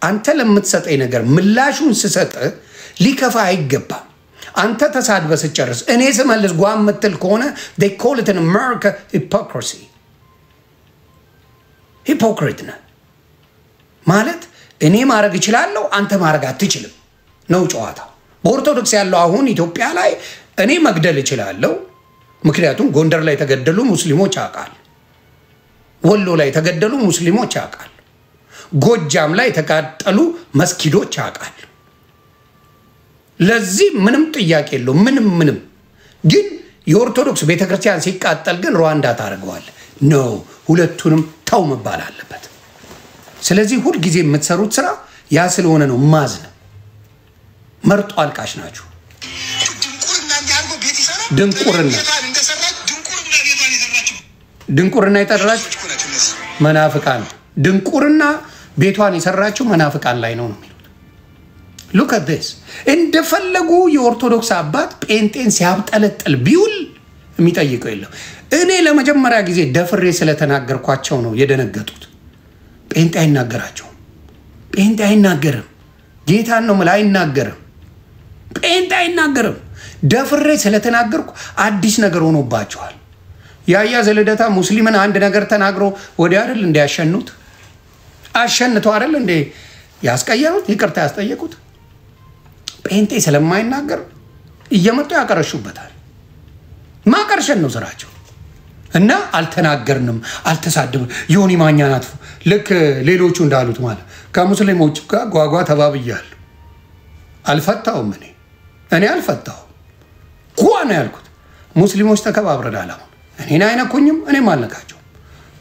አንተ ለምትሰጠኝ ነገር ምላሹን ስሰጥ ሊከፋ አይገባም አንተ ተሳድበ ስጨርስ እኔ ስመልስ ጓም ምትል ከሆነ they call it in America hypocrisy hypocrite ማለት እኔ ማረግ ይችላልው አንተ ማረግ አትችልም ነው ጨዋታ በኦርቶዶክስ ያለው አሁን ኢትዮጵያ ላይ እኔ መግደል ይችላልው ምክንያቱም ጎንደር ላይ ተገደሉ ሙስሊሞች አቃል ወሎ ላይ ተገደሉ ሙስሊሞች አቃል ጎጃም ላይ ተቃጠሉ መስጊዶች አቃል ለዚህ ምንም ጥያቄ የለው ምንም ግን የኦርቶዶክስ ቤተክርስቲያን ሲቃጠል ግን ሩዋንዳ ታርገዋል ነው ሁለቱንም ታው መባል አለበት ስለዚህ ሁሉ ጊዜ የምትሰሩት ስራ ያ ስለሆነ ነው ማዝነ መርጦ አልቃሽ ናችሁ ድንቁርና ይጠራችሁ መናፍቃን ድንቁርና ቤቷን ይሰራችሁ መናፍቃን ላይ ነው የሚሉት look at this እንደፈለጉ የኦርቶዶክስ አባት ጴንጤን ሲያብጠለጥል ቢውል የሚጠይቀው የለም እኔ ለመጀመሪያ ጊዜ ደፍሬ ስለተናገርኳቸው ነው የደነገጡት ጴንጤ አይናገራቸው ጴንጤ አይናገርም ጌታን ነው ማለት አይናገርም ጴንጤ አይናገርም ደፍሬ ስለተናገርኩ አዲስ ነገር ሆኖባቸዋል ያያ ዘለደታ ሙስሊምን አንድ ነገር ተናግሮ ወዲያ አይደል እንዲያሸኑት አሸንተው አይደል እንዴ ያስቀየሩት ይቅርታ ያስጠየቁት ጴንጤ ስለማይናገር እየመጡ ያቀረሹበታል ማቀርሸን ነው ስራቸው እና አልተናገርንም አልተሳደብም ዮኒ ማኛ ናት ልክ ሌሎቹ እንዳሉት ማለት ከሙስሊሞች ጋር ጓጓ ተባብያል አልፈታውም እኔ አልፈታው ጓና ያልኩት ሙስሊሞች ተከባብረናል አሁን እኔን አይነኩኝም እኔም አልነካቸው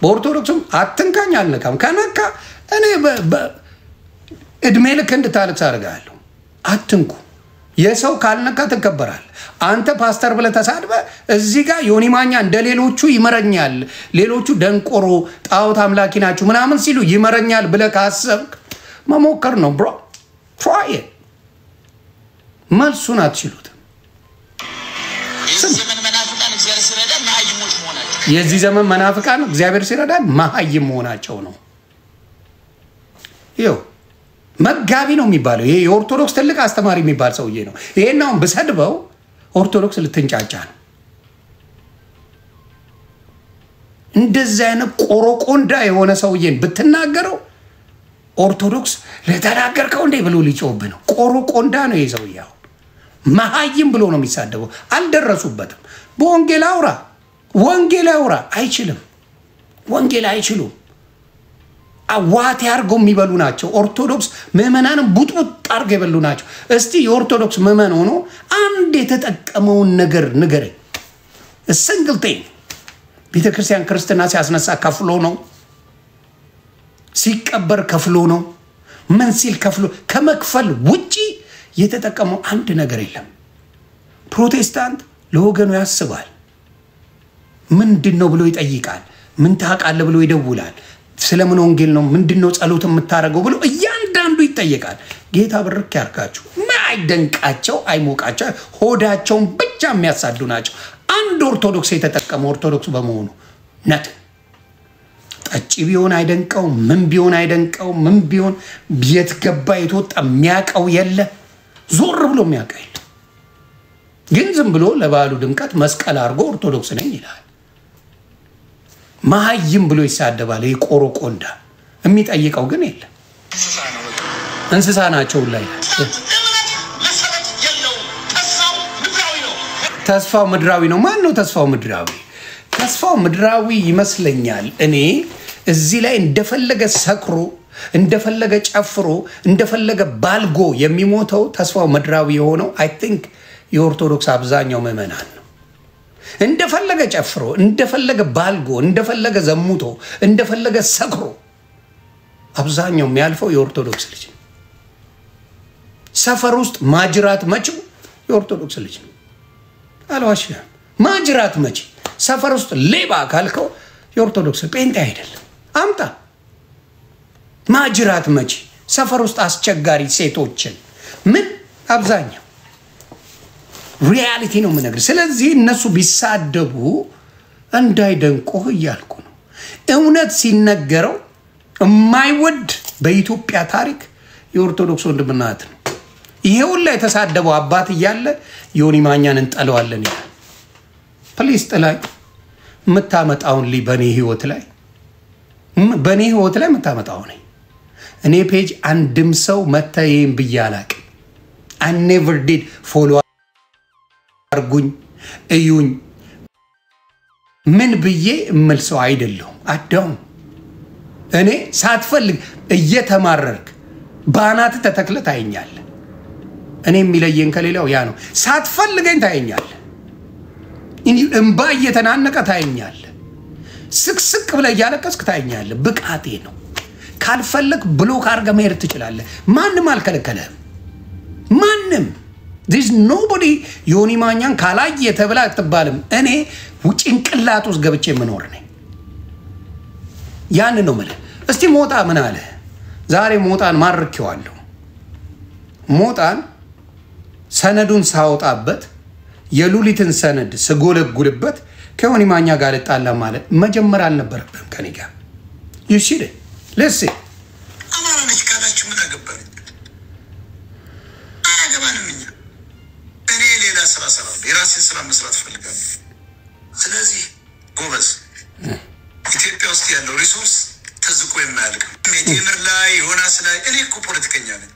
በኦርቶዶክስም አትንካኝ አልነካም ከነካ እኔ እድሜ ልክ እንድታለቅስ አርጋለሁ አትንኩ የሰው ካልነካ ተከበራል አንተ ፓስተር ብለ ተሳድበ እዚህ ጋር ዮኒ ማኛ እንደሌሎቹ ይመረኛል ሌሎቹ ደንቆሮ ጣውት አምላኪ ናችሁ ምናምን ሲሉ ይመረኛል ብለ ካሰብክ መሞከር ነው bro try it መልሱን አትችሉት የዚህ ዘመን መናፍቃን እግዚአብሔር ሲረዳን መሃይም መሆናቸው ነው ይው መጋቢ ነው የሚባለው ይሄ የኦርቶዶክስ ትልቅ አስተማሪ የሚባል ሰውዬ ነው ይሄን አሁን በሰድበው ኦርቶዶክስ ልትንጫጫ ነው እንደዛ አይነት ቆሮቆንዳ የሆነ ሰውዬን ብትናገረው ኦርቶዶክስ ለተናገርከው እንዴ ብሎ ሊጮብ ነው ቆሮቆንዳ ነው ይሄ ሰውዬው መሃይም ብሎ ነው የሚሳደበው አልደረሱበትም በወንጌል አውራ አይችልም ወንጌል አይችሉም አዋት ያርገው የሚበሉ ናቸው ኦርቶዶክስ ምእመናንም ቡጥቡጥ አርገው ይበሉ ናቸው እስቲ የኦርቶዶክስ ምእመን ሆኖ አንድ የተጠቀመው ነገር ንገረኝ single thing ቤተክርስቲያን ክርስትና ሲያስነሳ ከፍሎ ነው ሲቀበር ከፍሎ ነው ምን ሲል ከፍሎ ከመክፈል ውጪ የተጠቀመው አንድ ነገር የለም ፕሮቴስታንት ለወገኑ ያስባል ምንድነው ብሎ ይጠይቃል ምን ታቃለ ብሎ ይደውላል ስለምን ወንጌል ነው ምንድነው ጸሎት የምታረገው ብሎ እያንዳንዱ ይጠይቃል ጌታ ብርክ ያርካችሁ ማይደንቃቸው አይሞቃቸው ሆዳቸውን ብቻ የሚያሳዱ ናቸው አንድ ኦርቶዶክስ የተጠቀመው ኦርቶዶክስ በመሆኑ ነት ጠጪ ቢሆን አይደንቀው ምን ቢሆን ቤት ገባ የተወጣ የሚያቀው የለ ዞር ብሎ የሚያቀው ግን ዝም ብሎ ለባሉ ድምቀት መስቀል አርጎ ኦርቶዶክስ ነኝ ይላል መሃይም ብሎ ይሳደባል ይቆሮቆንዳ የሚጠይቀው ግን የለ እንስሳ ናቸው ላይ ተስፋው ምድራዊ ነው ማን ነው ተስፋው ምድራዊ ይመስለኛል እኔ እዚህ ላይ እንደፈለገ ሰክሮ እንደፈለገ ጨፍሮ እንደፈለገ ባልጎ የሚሞተው ተስፋው ምድራዊ የሆነው I think የኦርቶዶክስ አብዛኛው ምእመናን ነው እንደፈለገ ጨፍሮ እንደፈለገ ባልጎ እንደፈለገ ዘሙቶ እንደፈለገ ሰክሮ አብዛኛው የሚያልፈው የኦርቶዶክስ ልጅ ሰፈር ውስጥ ማጅራት መጪው የኦርቶዶክስ ልጅ ነው አልዋሽም ማጅራት መጪ ሰፈር ውስጥ ሌባ ካልከው የኦርቶዶክስ ጴንጤ አይደለም አምጣ ማጅራት መጪ ሰፈር ውስጥ አስቸጋሪ ሴቶችን ምን አብዛኛው ሪያሊቲ ነው ምነግር ስለዚህ እነሱ ቢሳደቡ እንዳይደንቆህ ይያልኩ ነው እውነት ሲነገረው የማይወድ በኢትዮጵያ ታሪክ የኦርቶዶክስ ወንድምና እህት ነው። ይሄ ሁሉ የተሳደበው አባት እያለ ዮኒ ማኛን እንጠለዋለን ይላል። ፕሊስ ጥላኝ የምታመጣውን በኔ ህይወት ላይ የምታመጣው ነኝ። እኔ ፔጅ አንድም ሰው መታየም ብዬ አላቅም። I never did follow አርጉኝ እዩኝ ምን ብዬ እምልሰው አይደለሁም። አዳም እኔ ሳትፈልግ እየተማረርክ ባናት ተተክለ ታየኛለህ። እኔ የሚለየን ከሌላው ያ ነው። ሳትፈልገኝ ታየኛለህ። እንባ እየተናነቀ ታየኛለህ። ስቅስቅ ብለህ እያለቀስክ ታየኛለህ። ብቃቴ ነው። ካልፈለክ ብሎክ አድርገህ መሄድ ትችላለህ። ማንም አልከለከለህም። ማንም there's nobody ዮኒ ማኛን ካላየ ተብላ አትባልም። እኔ ጭንቅላት ውስጥ ገብቼ የምኖር ነኝ። ያን ነው ማለት። እስቲ ሞጣ ምን አለ? ዛሬ ሞጣን ማርኬዋለሁ። ሞጣን ሰነዱን ሳወጣበት የሉሊትን ሰነድ ስጎለጉልበት ከዮኒ ማኛ ጋር ጣላ ማለት መጀመር አልነበረብም ከኔ ጋር ይሽደ ለሲ አማራ ነች ካላችሁ ምን አገባኝ? አገባንም እኔ ሌላ ስራ ሰራለሁ። የራሴን ስራ መስራት ፈልጋለሁ። ስለዚህ ጎበዝ ኢትዮጵያ ውስጥ ያለው ሪሶርስ ተዝቆ የማያልቅ ሜዲየምር ላይ ዮናስ ላይ እኔ እኮ ፖለቲከኛ ነኝ።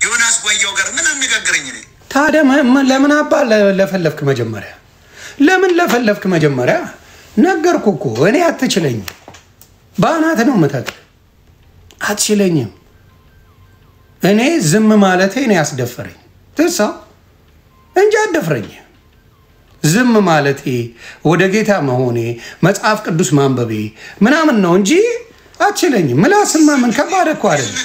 ዮናስ ጓያው ጋር ምን አነጋገረኝ? እኔ ታዲያ ለምን አባ ለፈለፍክ መጀመሪያ? ለምን ለፈለፍክ መጀመሪያ? ነገርኩ እኮ እኔ አትችለኝም። ባናት ነው መተክል አትችለኝም። እኔ ዝም ማለቴ ነው ያስደፈረኝ። ተሳው እንጂ አደፍረኝ። ዝም ማለቴ ወደ ጌታ መሆኔ መጽሐፍ ቅዱስ ማንበቤ ምናምን ነው እንጂ አትችለኝም። ምላስማ ምን ከባድ እኮ አይደል?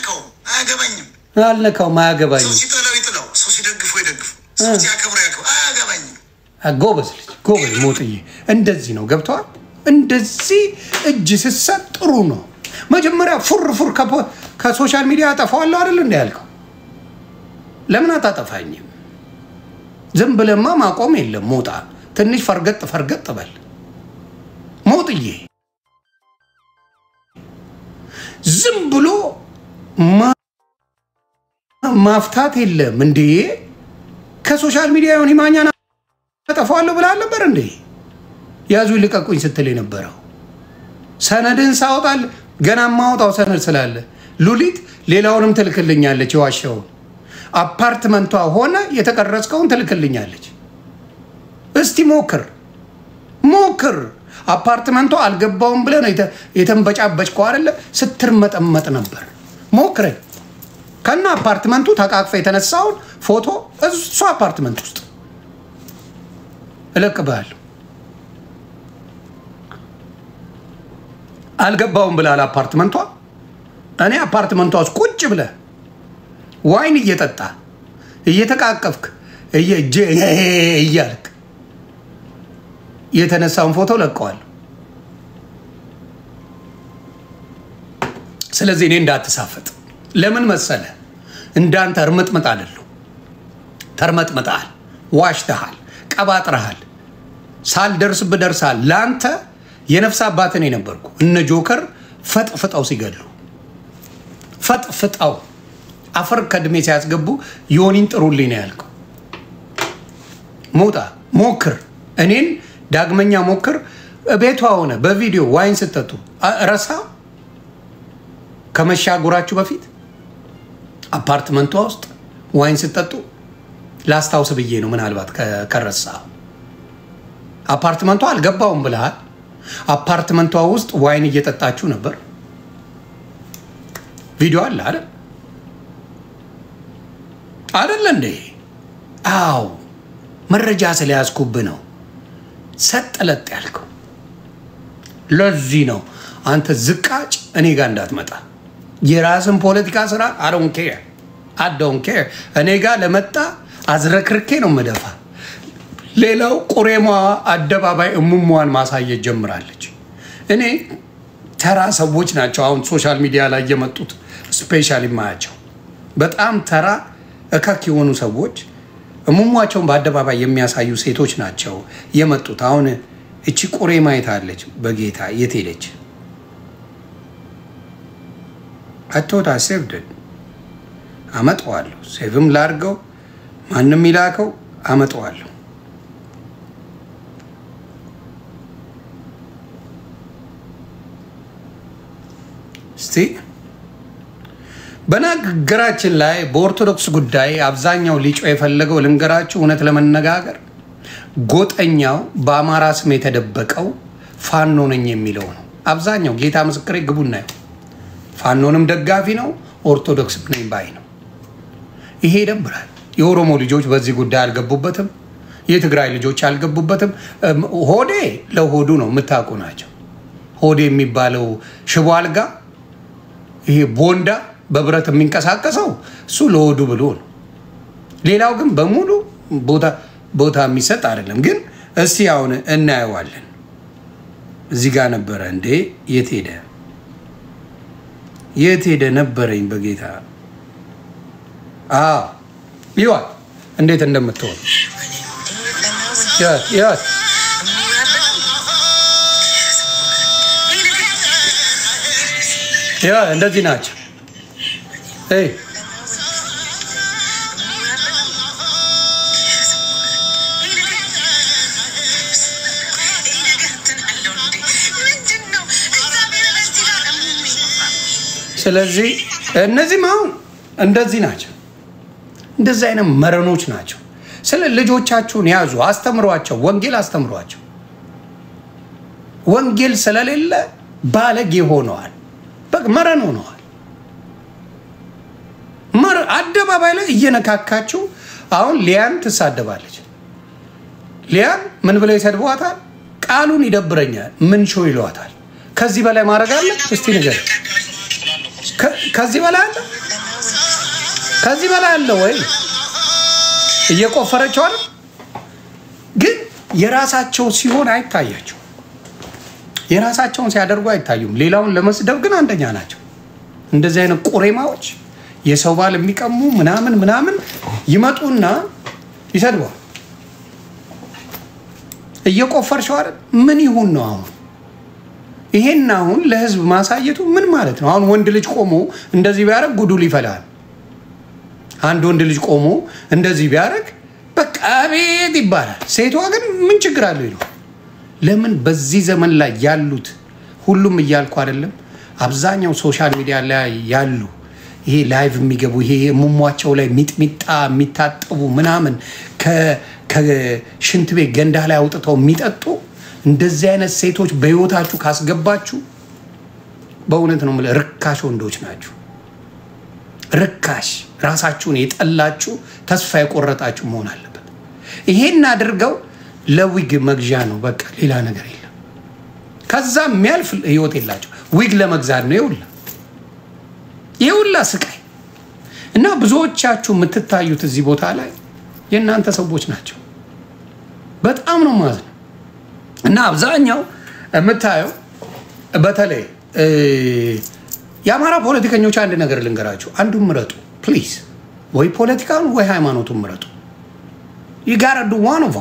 አያገባኝም። አልነካውም። አያገባኝም። ሰው ሲጠላው ይጥላው፣ ሰው ሲደግፈው ይደግፈው፣ ሰው ሲያከብረው ያከብረው። አያገባኝም። ጎበዝ ልጅ ጎበዝ ሞጥዬ እንደዚህ ነው። ገብቷል? እንደዚህ እጅ ሲሰጥ ጥሩ ነው። መጀመሪያ ፉር ከሶሻል ሚዲያ አጠፋዋለሁ አይደል እንደ ያልከው? ለምን አታጠፋኝም? ዝም ብለማ ማቆም የለም። ሞጣ ትንሽ ፈርገጥ በል ሞጥዬ። ዝም ብሎ ማፍታት የለም እንዴ? ከሶሻል ሚዲያ ዮኒ ማኛን አጠፋዋለሁ ብለህ ነበር እንዴ? ያዙ ልቀቁኝ ስትል የነበረው ሰነድን ሳወጣል ገና ማውጣው ሰነድ ስላለ ሉሊት ሌላውንም ትልክልኛለች። የዋሻው አፓርትመንቷ ሆነ የተቀረጽከውን ትልክልኛለች። እስቲ ሞክር። አፓርትመንቷ አልገባውም ብለህ ነው የተንበጫበጭከው አይደለ? ስትርመጠመጥ ነበር። ሞክረኝ። ከና አፓርትመንቱ ተቃቅፈ የተነሳውን ፎቶ እሱ አፓርትመንት ውስጥ እለቅብሃለሁ። አልገባውም ብለህ አፓርትመንቷ እኔ አፓርትመንቷ ውስጥ ቁጭ ብለህ ዋይን እየጠጣ እየተቃቀፍክ እያልክ የተነሳውን ፎቶ ለቀዋለሁ። ስለዚህ እኔ እንዳትሳፈጥ። ለምን መሰለ? እንዳንተ እርምጥምጥ አይደለም። ተርመጥመጣል፣ ዋሽተሃል፣ ቀባጥረሃል፣ ሳልደርስብህ ደርሳል። ላንተ የነፍስ አባትን የነበርኩ እነ ጆከር ፈጥፍጣው ሲገድሉ ፈጥፍጣው አፈር ከድሜ ሲያስገቡ ዮኒን ጥሩልኝ ነው ያልከው። ሞጣ ሞክር፣ እኔን ዳግመኛ ሞክር። ቤቷ ሆነ በቪዲዮ ዋይን ስትጠጡ ረሳ ከመሻጉራችሁ በፊት አፓርትመንቷ ውስጥ ዋይን ስትጠጡ ላስታውስ ብዬ ነው። ምናልባት ከረሳ አፓርትመንቷ አልገባውም ብለሃል። አፓርትመንቷ ውስጥ ዋይን እየጠጣችሁ ነበር። ቪዲዮ አለ አይደል እንዴ? አው መረጃ ስለያዝኩብህ ነው ሰጥለጥ ያልከው። ለዚህ ነው አንተ ዝቃጭ እኔ ጋር እንዳትመጣ። የራስን ፖለቲካ ስራ I don't care እኔ ጋር ለመጣ አዝረክርኬ ነው መደፋ። ሌላው ቁሬማ አደባባይ እሙሟን ማሳየት ጀምራለች። እኔ ተራ ሰዎች ናቸው አሁን ሶሻል ሚዲያ ላይ የመጡት። ስፔሻሊ ማያቸው በጣም ተራ እካክ የሆኑ ሰዎች እሙሟቸውን በአደባባይ የሚያሳዩ ሴቶች ናቸው የመጡት። አሁን እቺ ቁሬማ የታለች? በጌታ የት ሄደች? I thought I saved it. አመጣዋለሁ። ሴቭም ላርገው ማንንም ይላከው አመጣዋለሁ። እስቲ በነገራችን ላይ በኦርቶዶክስ ጉዳይ አብዛኛው ሊጮ የፈለገው ልንገራችሁ እውነት ለመነጋገር ጎጠኛው በአማራ ስም የተደበቀው ፋኖ ነኝ የሚለው ነው። አብዛኛው ጌታ ምስክሬ ግቡና ፋኖንም ደጋፊ ነው ኦርቶዶክስም ነኝ ባይ ነው። ይሄ ይደብራል። የኦሮሞ ልጆች በዚህ ጉዳይ አልገቡበትም። የትግራይ ልጆች አልገቡበትም። ሆዴ ለሆዱ ነው የምታውቁ ናቸው። ሆዴ የሚባለው ሽቦ አልጋ ይሄ ቦንዳ በብረት የሚንቀሳቀሰው እሱ ለሆዱ ብሎ ነው። ሌላው ግን በሙሉ ቦታ የሚሰጥ አይደለም። ግን እስቲ አሁን እናየዋለን። እዚህ ጋር ነበረ እንዴ የት ሄደ ነበረኝ በጌታ ይዋል እንዴት እንደምትሆን እንደዚህ ናቸው። ስለዚህ እነዚህም አሁን እንደዚህ ናቸው። እንደዚህ አይነት መረኖች ናቸው። ስለ ልጆቻችሁን ያዙ፣ አስተምሯቸው፣ ወንጌል አስተምሯቸው። ወንጌል ስለሌለ ባለጌ ሆነዋል፣ በቃ መረን ሆነዋል። አደባባይ ላይ እየነካካችሁ አሁን ሊያን ትሳደባለች። ሊያን ምን ብለው ይሰድቧታል? ቃሉን ይደብረኛል ምን ሾው ይሏታል። ከዚህ በላይ ማድረግ አለ? እስቲ ነገር ከዚህ በላይ አለ? ከዚህ በላይ አለ ወይ? እየቆፈረችው አይደል? ግን የራሳቸው ሲሆን አይታያቸው። የራሳቸውን ሲያደርጉ አይታዩም። ሌላውን ለመስደብ ግን አንደኛ ናቸው። እንደዚህ አይነት ቆሬማዎች የሰው ባል የሚቀሙ ምናምን ይመጡና ይሰድባሉ። እየቆፈርሽው አይደል? ምን ይሁን ነው አሁን? ይሄን አሁን ለህዝብ ማሳየቱ ምን ማለት ነው? አሁን ወንድ ልጅ ቆሞ እንደዚህ ቢያረግ ጉዱ ሊፈላል። አንድ ወንድ ልጅ ቆሞ እንደዚህ ቢያረግ በቃ አቤት ይባላል። ሴቷ ግን ምን ችግር አለው ይለው? ለምን በዚህ ዘመን ላይ ያሉት ሁሉም እያልኩ አይደለም፣ አብዛኛው ሶሻል ሚዲያ ላይ ያሉ ይሄ ላይቭ የሚገቡ ይሄ ሙሟቸው ላይ ሚጥሚጣ የሚታጠቡ ምናምን ከሽንት ቤት ገንዳ ላይ አውጥተው የሚጠጡ እንደዚህ አይነት ሴቶች በህይወታችሁ ካስገባችሁ በእውነት ነው ማለት ርካሽ ወንዶች ናችሁ። ርካሽ ራሳችሁን የጠላችሁ ተስፋ የቆረጣችሁ መሆን አለበት። ይሄን አድርገው ለዊግ መግዣ ነው በቃ ሌላ ነገር የለም። ከዛ የሚያልፍ ህይወት የላቸው። ዊግ ለመግዛት ነው ይውላ ስቃይ። እና ብዙዎቻችሁ የምትታዩት እዚህ ቦታ ላይ የእናንተ ሰዎች ናቸው። በጣም ነው ማለት ነው። እና አብዛኛው የምታየው በተለይ የአማራ ፖለቲከኞች አንድ ነገር ልንገራችሁ፣ አንዱን ምረጡ ፕሊዝ። ወይ ፖለቲካውን ወይ ሃይማኖቱን ምረጡ። ይጋረዱ ዋን ኦፍ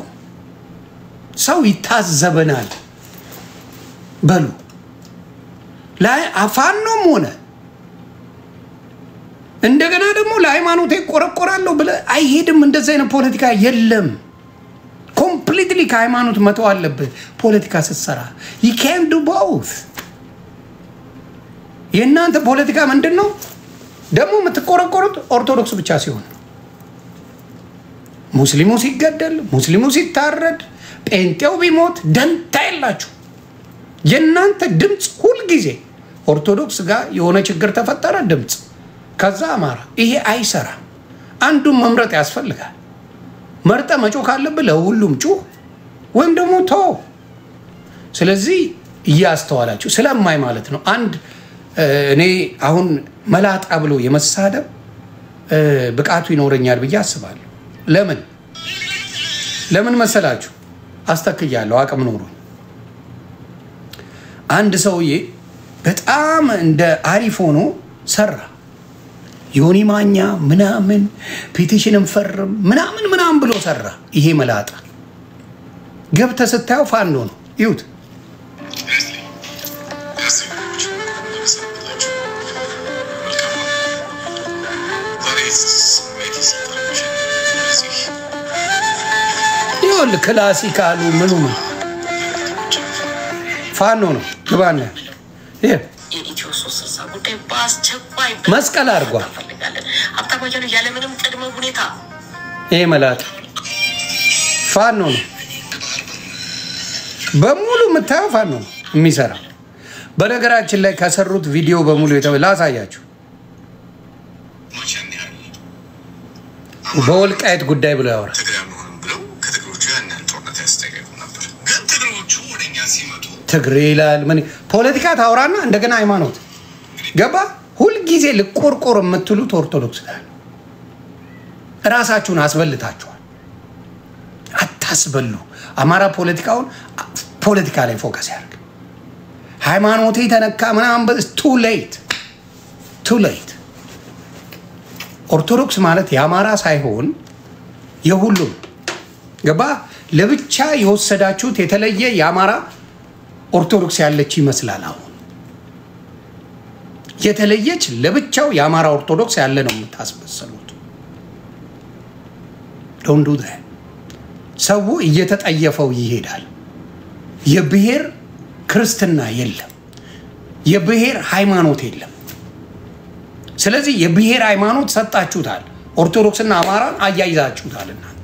ሰው ይታዘበናል በሉ ላይ አፋኖም ሆነ እንደገና ደግሞ ለሃይማኖቴ ቆረቆራለሁ ብለ አይሄድም። እንደዚህ አይነት ፖለቲካ የለም። ኮምፕሊትሊ ከሃይማኖት መተው አለበት። ፖለቲካ ስትሰራ you can't do both። የእናንተ ፖለቲካ ምንድነው? ደግሞ የምትቆረቆሩት ኦርቶዶክስ ብቻ ሲሆን ሙስሊሙ ሲገደል፣ ሙስሊሙ ሲታረድ፣ ጴንጤው ቢሞት ደንታ የላችሁ። የእናንተ ድምፅ ሁል ጊዜ ኦርቶዶክስ ጋር የሆነ ችግር ተፈጠረ ድምፅ፣ ከዛ አማራ። ይሄ አይሰራም። አንዱን መምረጥ ያስፈልጋል። መርጠ መጮህ ካለብህ ለሁሉም ጩህ ወይም ደግሞ ተው። ስለዚህ እያስተዋላችሁ ስለማይ ማለት ነው። አንድ እኔ አሁን መላጣ ብሎ የመሳደብ ብቃቱ ይኖረኛል ብዬ አስባለሁ። ለምን መሰላችሁ? አስተክያለሁ አቅም ኖሮ አንድ ሰውዬ በጣም እንደ አሪፍ ሆኖ ሰራ። ዮኒ ማኛ ምናምን ፔቲሽንም ፈርም ምናምን ብሎ ሰራ። ይሄ መላጣ ገብተ ስታየው ፋኖ ነው። ይሁት يقول كلاسيكالو منو ፋኖ ነው ግባና የኢትዮ 360 ጉዳይ በአስቸኳይ መስቀል አድርጓል አብታባጀን ያለ ምንም ቅድመ ሁኔታ ይሄ መላጥ ፋኖ ነው በሙሉ መታው ፋኖ ነው የሚሰራ በነገራችን ላይ ከሰሩት ቪዲዮ በሙሉ ላሳያችሁ በወልቃይት ጉዳይ ብሎ ያወራ ትግሬ ይላል ምን ፖለቲካ ታውራና እንደገና ሃይማኖት ገባ ሁሉ ጊዜ ለቆርቆር የምትሉት ኦርቶዶክስ ጋር ራሳችሁን አስበልታችኋል አታስበሉ አማራ ፖለቲካውን ፖለቲካ ላይ ፎከስ ያርግ ሃይማኖቴ ተነካ ምናምን too late ኦርቶዶክስ ማለት የአማራ ሳይሆን የሁሉም ገባ ለብቻ የወሰዳችሁት የተለየ የአማራ ኦርቶዶክስ ያለች ይመስላል አሁን የተለየች ለብቻው የአማራ ኦርቶዶክስ ያለ ነው የምታስመስሉት don't do that ሰው እየተጠየፈው ይሄዳል የብሔር ክርስትና የለም የብሔር ሃይማኖት የለም ስለዚህ የብሔር ሃይማኖት ሰጣችሁታል ኦርቶዶክስና አማራን አያይዛችሁታል እናንተ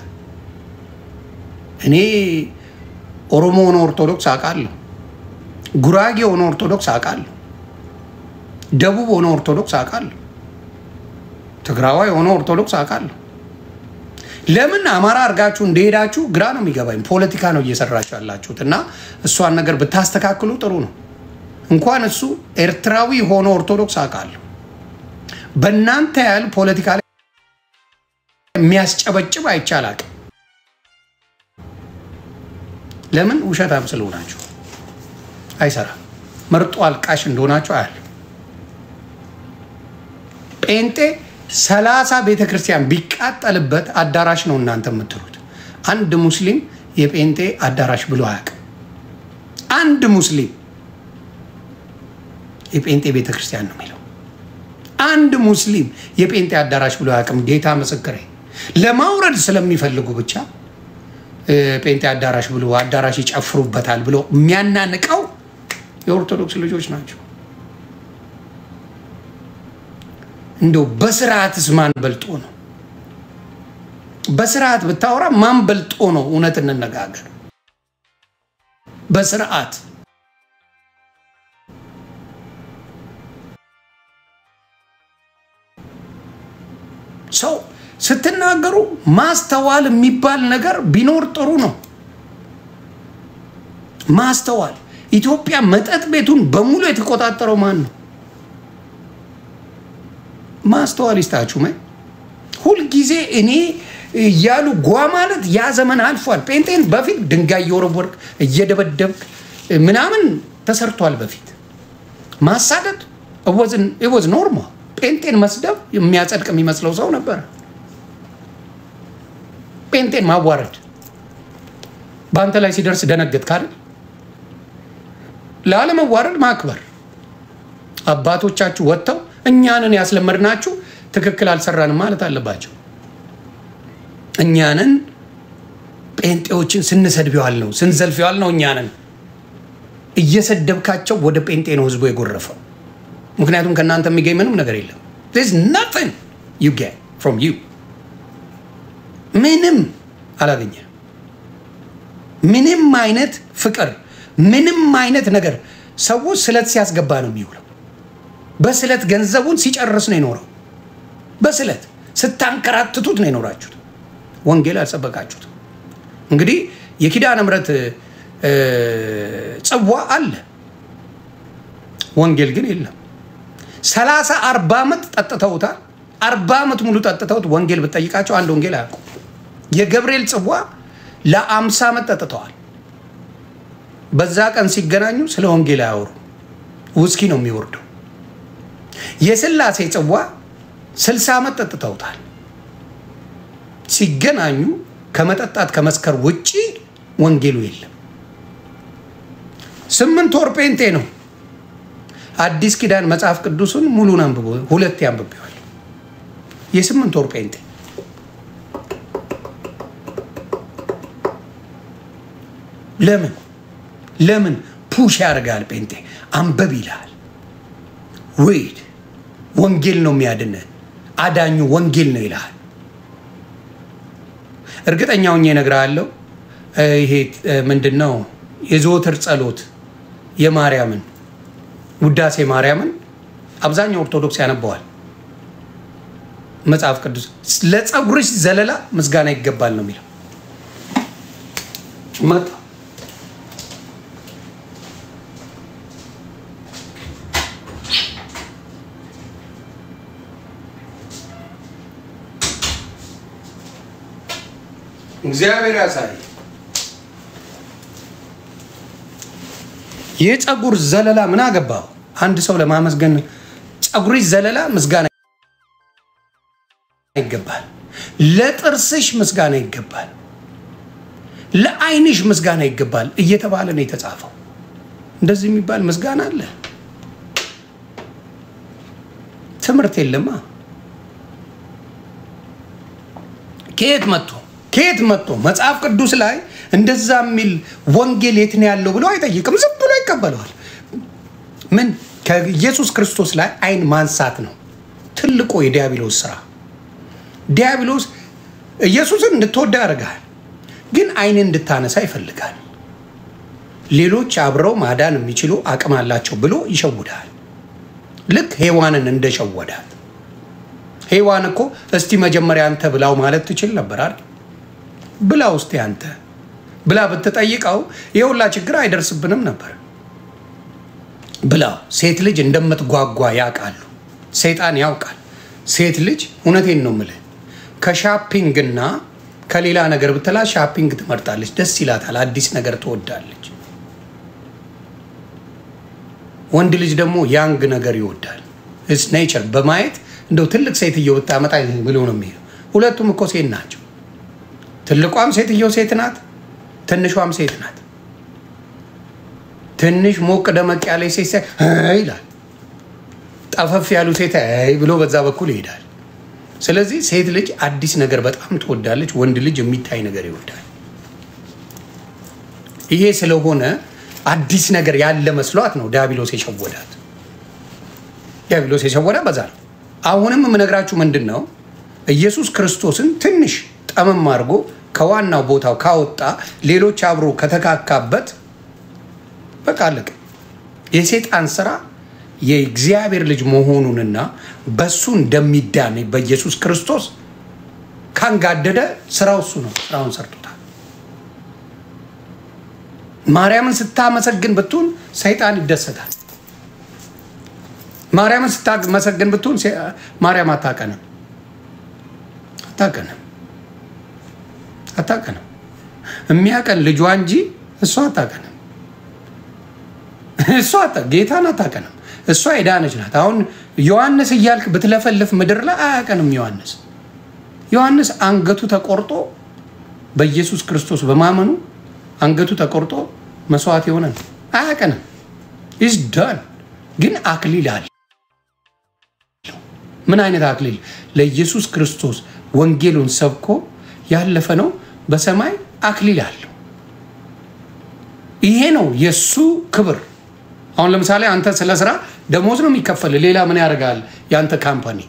እኔ ኦሮሞ ነው ኦርቶዶክስ አቃለሁ ጉራጌ ሆኖ ኦርቶዶክስ አቃለሁ ደቡብ ሆኖ ኦርቶዶክስ አቃለሁ ትግራዋይ ሆኖ ኦርቶዶክስ አቃለሁ ለምን አማራ አርጋችሁ እንደሄዳችሁ ግራ ነው የሚገባኝ ፖለቲካ ነው እየሰራችሁ ያላችሁትና እሷን ነገር ብታስተካክሉ ጥሩ ነው እንኳን እሱ ኤርትራዊ ሆኖ ኦርቶዶክስ አቃለሁ በእናንተ ያል ፖለቲካ ላይ የሚያስጨበጭብ አይቻላል ለምን ውሸታም ስለሆናችሁ አይሰራ መርጦ አልቃሽ እንደሆናችሁ አይደል ጴንጤ 30 ቤተክርስቲያን ቢቃጠልበት አዳራሽ ነው እናንተ የምትሉት አንድ ሙስሊም የጴንጤ አዳራሽ ብሎ አያውቅም አንድ ሙስሊም የጴንጤ ቤተክርስቲያን ነው የሚለው አንድ ሙስሊም የጴንጤ አዳራሽ ብሎ አያውቅም ጌታ መስክሬ ለማውረድ ስለሚፈልጉ ብቻ ጴንጤ አዳራሽ ብሎ አዳራሽ ይጨፍሩበታል ብሎ የሚያናንቀው የኦርቶዶክስ ልጆች ናቸው እንደው በስርዓትስ ማን በልጦ ነው በስርዓት ብታወራ ማን በልጦ ነው እውነት እንነጋገር በስርዓት ሰው ስትናገሩ ማስተዋል የሚባል ነገር ቢኖር ጥሩ ነው ማስተዋል ኢትዮጵያ መጠጥ ቤቱን በሙሉ የተቆጣጠረው ማን ነው ማስተዋል ይስጣችሁ ማይ ሁሉ ጊዜ እኔ ያሉ ጓ ማለት ያ ዘመን አልፏል ጴንጤን በፊት ድንጋይ እየወረወርክ እየደበደብክ ምናምን ተሰርቷል በፊት ማሳደድ it was normal ጴንጤን መስደብ የሚያጸድቅ የሚመስለው ሰው ነበር ጴንጤን ማዋረድ ባንተ ላይ ሲደርስ ደነገጥክ አይደል ለዓለመዋረድ ማክበር አባቶቻችሁ ወጥተው እኛንን ያስለመድናችሁ ትክክል አልሰራንም ማለት አለባቸው እኛንን ጴንጤዎችን ስንሰድብዋል ነው ስንዘልፍዋል ነው እኛንን እየሰደብካቸው ወደ ጴንጤ ነው ህዝቡ የጎረፈው ምክንያቱም ከናንተ የሚገኝ ምንም ነገር የለም there's nothing you get from you ምንም አላገኘ ምንም አይነት ፍቅር ምንም አይነት ነገር ሰው ስለት ሲያስገባ ነው የሚውለው በስለት ገንዘቡን ሲጨርስ ነው የኖረው በስለት ስታንከራትቱት ነው የኖራችሁት ወንጌል አልሰበካችሁት እንግዲህ የኪዳነ ምሕረት ጽዋ አለ ወንጌል ግን የለም 30 40 ዓመት ጠጥተውታል 40 ዓመት ሙሉ ጠጥተውት ወንጌል ብትጠይቃቸው አንድ ወንጌል አያውቁ የገብርኤል ጽዋ ለ50 ዓመት ጠጥተዋል በዛ ቀን ሲገናኙ ስለ ወንጌል አያወሩ ውስኪ ነው የሚወርደው የሥላሴ ጽዋ 60 ዓመት ጠጥተውታል ሲገናኙ ከመጠጣት ከመስከር ውጪ ወንጌሉ የለም 8 ወር ጴንጤ ነው አዲስ ኪዳን መጽሐፍ ቅዱስን ሙሉን አንብቦ ሁለት ያንብበዋል የ8 ወር ጴንጤ ለምን ፑሽ ያደርጋል? ጴንጤ አንበብ ይላል። ወይድ ወንጌል ነው የሚያድነ አዳኙ ወንጌል ነው ይላል። እርግጠኛው እነግርሃለሁ ይሄ ምንድነው የዘወትር ጸሎት የማርያምን ውዳሴ ማርያምን አብዛኛው ኦርቶዶክስ ያነበዋል። መጽሐፍ ቅዱስ ለጸጉርሽ ዘለላ ምስጋና ይገባል ነው የሚለው። መጣ እግዚአብሔር ያሳይ። የጸጉር ዘለላ ምን አገባው? አንድ ሰው ለማመስገን ጸጉርሽ ዘለላ ምስጋና ይገባል። ለጥርስሽ ምስጋና ይገባል። ለዓይንሽ ምስጋና ይገባል እየተባለ ነው የተጻፈው። እንደዚህ የሚባል ምስጋና አለ? ትምህርት የለማ። ከየት መጥቶ መጽሐፍ ቅዱስ ላይ እንደዛ የሚል ወንጌል የት ነው ያለው ብሎ አይጠይቅም። ዝም ብሎ ይቀበለዋል። ምን ከኢየሱስ ክርስቶስ ላይ ዓይን ማንሳት ነው ትልቁ የዲያብሎስ ስራ። ዲያብሎስ ኢየሱስን እንድትወዳ ያደርጋል፣ ግን ዓይን እንድታነሳ ይፈልጋል። ሌሎች አብረው ማዳን የሚችሉ አቅም አላቸው ብሎ ይሸውዳል። ልክ ሔዋንን እንደሸወዳት። ሔዋን እኮ እስቲ መጀመሪያ አንተ ብላው ማለት ትችል ነበር አይደል? ብላው እስቲ አንተ ብላ ብትጠይቀው የሁላ ችግር አይደርስብንም ነበር። ብላው ሴት ልጅ እንደምትጓጓ ያውቃሉ። ሰይጣን ያውቃል። ሴት ልጅ እውነቴን ነው የምልህ ከሻፒንግና ከሌላ ነገር ብትላ ሻፒንግ ትመርጣለች። ደስ ይላታል። አዲስ ነገር ትወዳለች። ወንድ ልጅ ደግሞ ያንግ ነገር ይወዳል። ኢትስ ኔቸር። በማየት እንደው ትልቅ ሴትየው ብታመጣ ብሎ ነው የሚሄደው። ሁለቱም እኮ ሴት ናቸው። ትልቋም ሴትየው ሴት ናት፣ ትንሿም ሴት ናት። ትንሽ ሞቅ ደመቅ ያለ ሴት ይላል፣ ጠፈፍ ያሉ ሴት ብሎ በዛ በኩል ይሄዳል። ስለዚህ ሴት ልጅ አዲስ ነገር በጣም ትወዳለች፣ ወንድ ልጅ የሚታይ ነገር ይወዳል። ይሄ ስለሆነ አዲስ ነገር ያለ መስሏት ነው ዲያብሎስ የሸወዳት። ዲያብሎስ የሸወዳ በዛ ነው። አሁንም የምነግራችሁ ምንድነው ኢየሱስ ክርስቶስን ትንሽ ጠመም አድርጎ ከዋናው ቦታው ካወጣ ሌሎች አብሮ ከተካካበት በቃ አለቀ። የሰይጣን ስራ የእግዚአብሔር ልጅ መሆኑንና በሱ እንደሚዳን በኢየሱስ ክርስቶስ ካንጋደደ ስራው እሱ ነው። ስራውን ሰርቶታል። ማርያምን ስታመሰግን ብትሆን ሰይጣን ይደሰታል። ማርያምን ስታመሰግን ብትሆን ማርያም አታቀንም። የሚያቀን ልጇ እንጂ እሷ አታቀንም። እሷ ጌታን አታቀንም። እሷ የዳነች ናት። አሁን ዮሐንስ እያልክ ብትለፈልፍ ምድር ላይ አያቀንም። ዮሐንስ አንገቱ ተቆርጦ በኢየሱስ ክርስቶስ በማመኑ አንገቱ ተቆርጦ መስዋዕት የሆነ አያቀንም። ኢዝ ዳን። ግን አክሊል አለ። ምን አይነት አክሊል? ለኢየሱስ ክርስቶስ ወንጌሉን ሰብኮ ያለፈ ነው። በሰማይ አክሊል አለው። ይሄ ነው የሱ ክብር። አሁን ለምሳሌ አንተ ስለ ስራ ደሞዝ ነው የሚከፈል። ሌላ ምን ያደርጋል? ያንተ ካምፓኒ